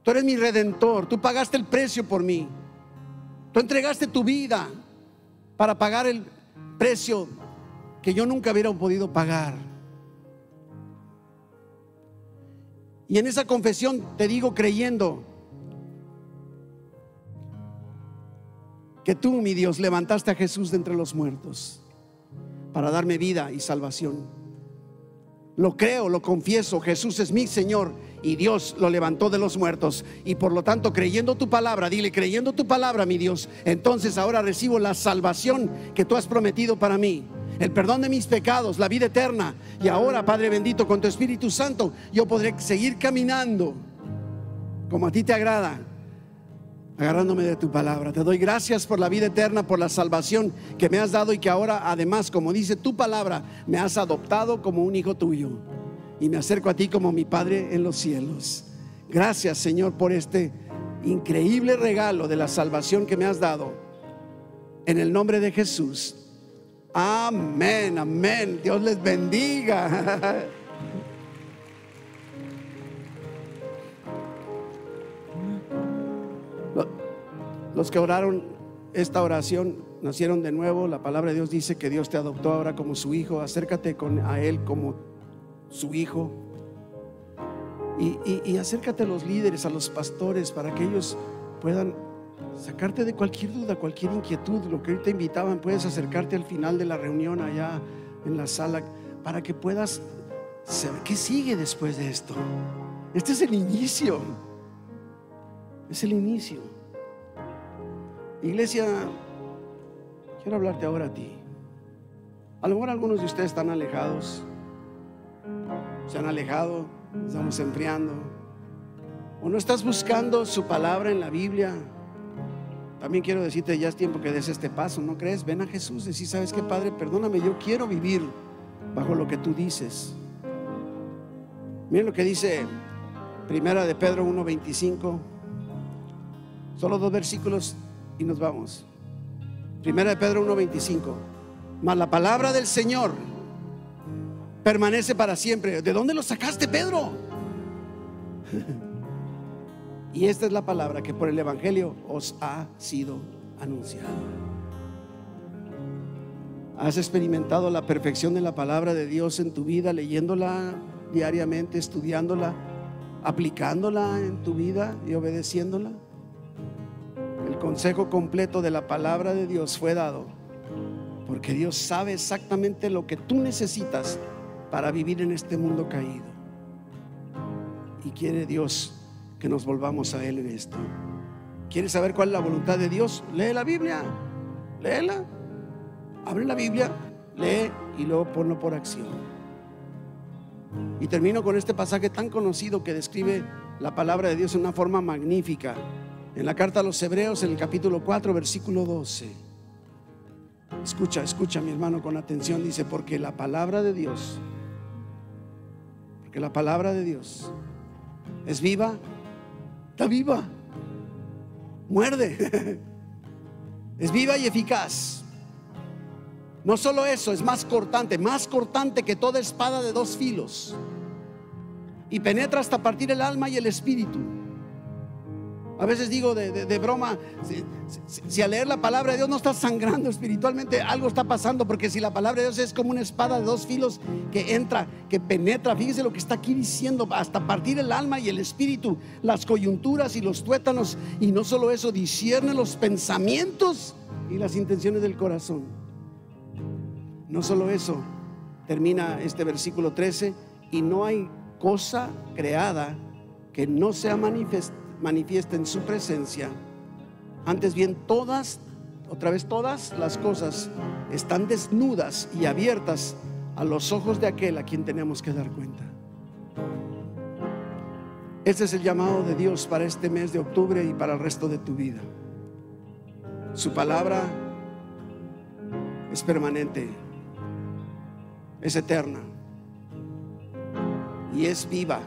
tú eres mi Redentor. Tú pagaste el precio por mí, tú entregaste tu vida para pagar el precio que yo nunca hubiera podido pagar. Y en esa confesión te digo, creyendo que tú, mi Dios, levantaste a Jesús de entre los muertos para darme vida y salvación. Lo creo, lo confieso, Jesús es mi Señor y Dios lo levantó de los muertos. Y por lo tanto, creyendo tu palabra, dile, creyendo tu palabra, mi Dios, entonces ahora recibo la salvación que tú has prometido para mí, el perdón de mis pecados, la vida eterna. Y ahora, Padre bendito, con tu Espíritu Santo, yo podré seguir caminando como a ti te agrada, agarrándome de tu palabra. Te doy gracias por la vida eterna, por la salvación que me has dado, y que ahora, además, como dice tu palabra, me has adoptado como un hijo tuyo y me acerco a ti como mi Padre en los cielos. Gracias, Señor, por este increíble regalo de la salvación que me has dado, en el nombre de Jesús. Amén, amén. Dios les bendiga. Los que oraron esta oración nacieron de nuevo. La palabra de Dios dice que Dios te adoptó ahora como su hijo. Acércate a Él como su hijo. Y acércate a los líderes, a los pastores, para que ellos puedan sacarte de cualquier duda, cualquier inquietud. Lo que hoy te invitaban, puedes acercarte al final de la reunión allá en la sala, para que puedas saber qué sigue después de esto. Este es el inicio. Es el inicio. Iglesia, quiero hablarte ahora a ti. A lo mejor algunos de ustedes están alejados, se han alejado, estamos enfriando, o no estás buscando su palabra en la Biblia. También quiero decirte, ya es tiempo que des este paso, ¿no crees? Ven a Jesús, decir, ¿sabes qué, Padre? Perdóname, yo quiero vivir bajo lo que tú dices. Miren lo que dice Primera de Pedro 1:25. Solo 2 versículos y nos vamos. Primera de Pedro 1:25. Mas la palabra del Señor permanece para siempre. ¿De dónde lo sacaste, Pedro? Y esta es la palabra que por el Evangelio os ha sido anunciada. ¿Has experimentado la perfección de la palabra de Dios en tu vida, leyéndola diariamente, estudiándola, aplicándola en tu vida y obedeciéndola? El consejo completo de la palabra de Dios fue dado porque Dios sabe exactamente lo que tú necesitas para vivir en este mundo caído, y quiere Dios que nos volvamos a Él en esto. ¿Quieres saber cuál es la voluntad de Dios? Lee la Biblia, léela, abre la Biblia, lee y luego ponlo por acción. Y termino con este pasaje tan conocido que describe la palabra de Dios en una forma magnífica, en la carta a los Hebreos, en el capítulo 4, versículo 12. Escucha mi hermano con atención. Dice, porque la palabra de Dios es viva, está viva, muerde, es viva y eficaz. No solo eso, es más cortante que toda espada de 2 filos, y penetra hasta partir el alma y el espíritu. A veces digo de broma, si al leer la palabra de Dios no estás sangrando espiritualmente, algo está pasando, porque si la palabra de Dios es como una espada de 2 filos que entra, que penetra, fíjese lo que está aquí diciendo, hasta partir el alma y el espíritu, las coyunturas y los tuétanos, y no solo eso, discierne los pensamientos y las intenciones del corazón. No solo eso, termina este versículo 13, y no hay cosa creada que no sea manifiesta en su presencia. Antes bien, todas las cosas están desnudas y abiertas a los ojos de aquel a quien tenemos que dar cuenta. Este es el llamado de Dios para este mes de octubre y para el resto de tu vida. Su palabra es permanente, es eterna y es viva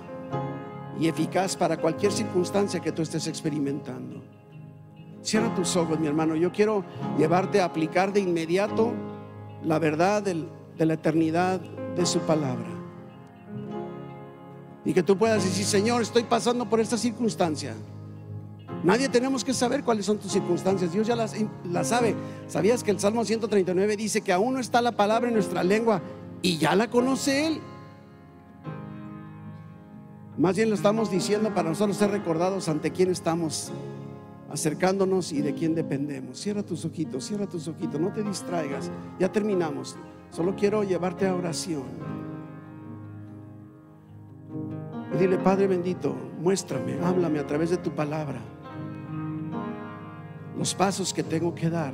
y eficaz para cualquier circunstancia que tú estés experimentando. Cierra tus ojos, mi hermano. Yo quiero llevarte a aplicar de inmediato la verdad de la eternidad de su palabra, y que tú puedas decir, Señor, estoy pasando por esta circunstancia, Nadie tenemos que saber cuáles son tus circunstancias. Dios ya las sabe. ¿Sabías que el Salmo 139 dice que aún no está la palabra en nuestra lengua y ya la conoce Él? Más bien lo estamos diciendo para nosotros ser recordados ante quién estamos acercándonos y de quién dependemos. Cierra tus ojitos, no te distraigas. Ya terminamos. Solo quiero llevarte a oración. Y dile: Padre bendito, muéstrame, háblame a través de tu palabra los pasos que tengo que dar,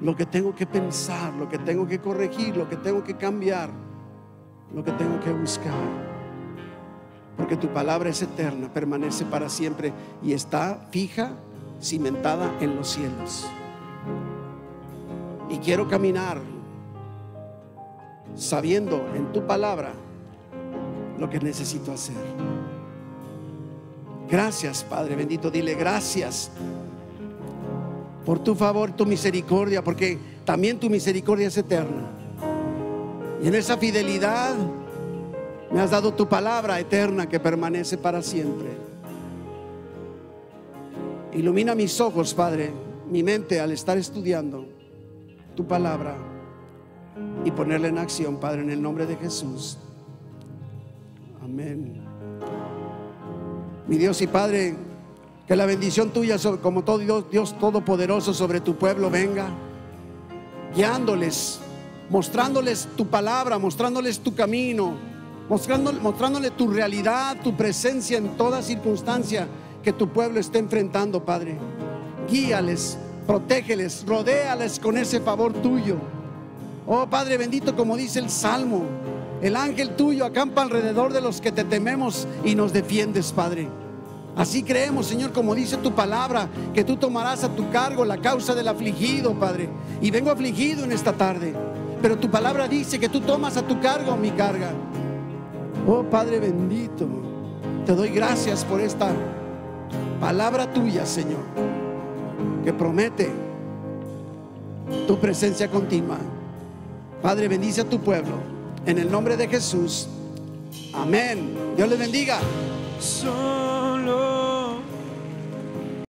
lo que tengo que pensar, lo que tengo que corregir, lo que tengo que cambiar, lo que tengo que buscar. Porque tu palabra es eterna, permanece para siempre y está fija, cimentada en los cielos. Y quiero caminar sabiendo en tu palabra lo que necesito hacer. Gracias, Padre bendito. Dile: gracias por tu favor, tu misericordia, porque también tu misericordia es eterna. Y en esa fidelidad me has dado tu palabra eterna que permanece para siempre. Ilumina mis ojos, Padre, mi mente, al estar estudiando tu palabra y ponerla en acción, Padre, en el nombre de Jesús. Amén. Mi Dios y Padre, que la bendición tuya, como todo Dios todopoderoso, sobre tu pueblo venga, guiándoles, mostrándoles tu palabra, mostrándoles tu camino, mostrándole tu realidad, tu presencia en toda circunstancia que tu pueblo esté enfrentando, Padre. Guíales, protégeles, rodéales con ese favor tuyo. Oh Padre bendito, como dice el Salmo, el ángel tuyo acampa alrededor de los que te tememos y nos defiendes, Padre. Así creemos, Señor, como dice tu palabra, que tú tomarás a tu cargo la causa del afligido, Padre. Y vengo afligido en esta tarde, pero tu palabra dice que tú tomas a tu cargo mi carga. Oh Padre bendito, te doy gracias por esta palabra tuya, Señor, que promete tu presencia continua. Padre, bendice a tu pueblo en el nombre de Jesús. Amén. Dios les bendiga. Solo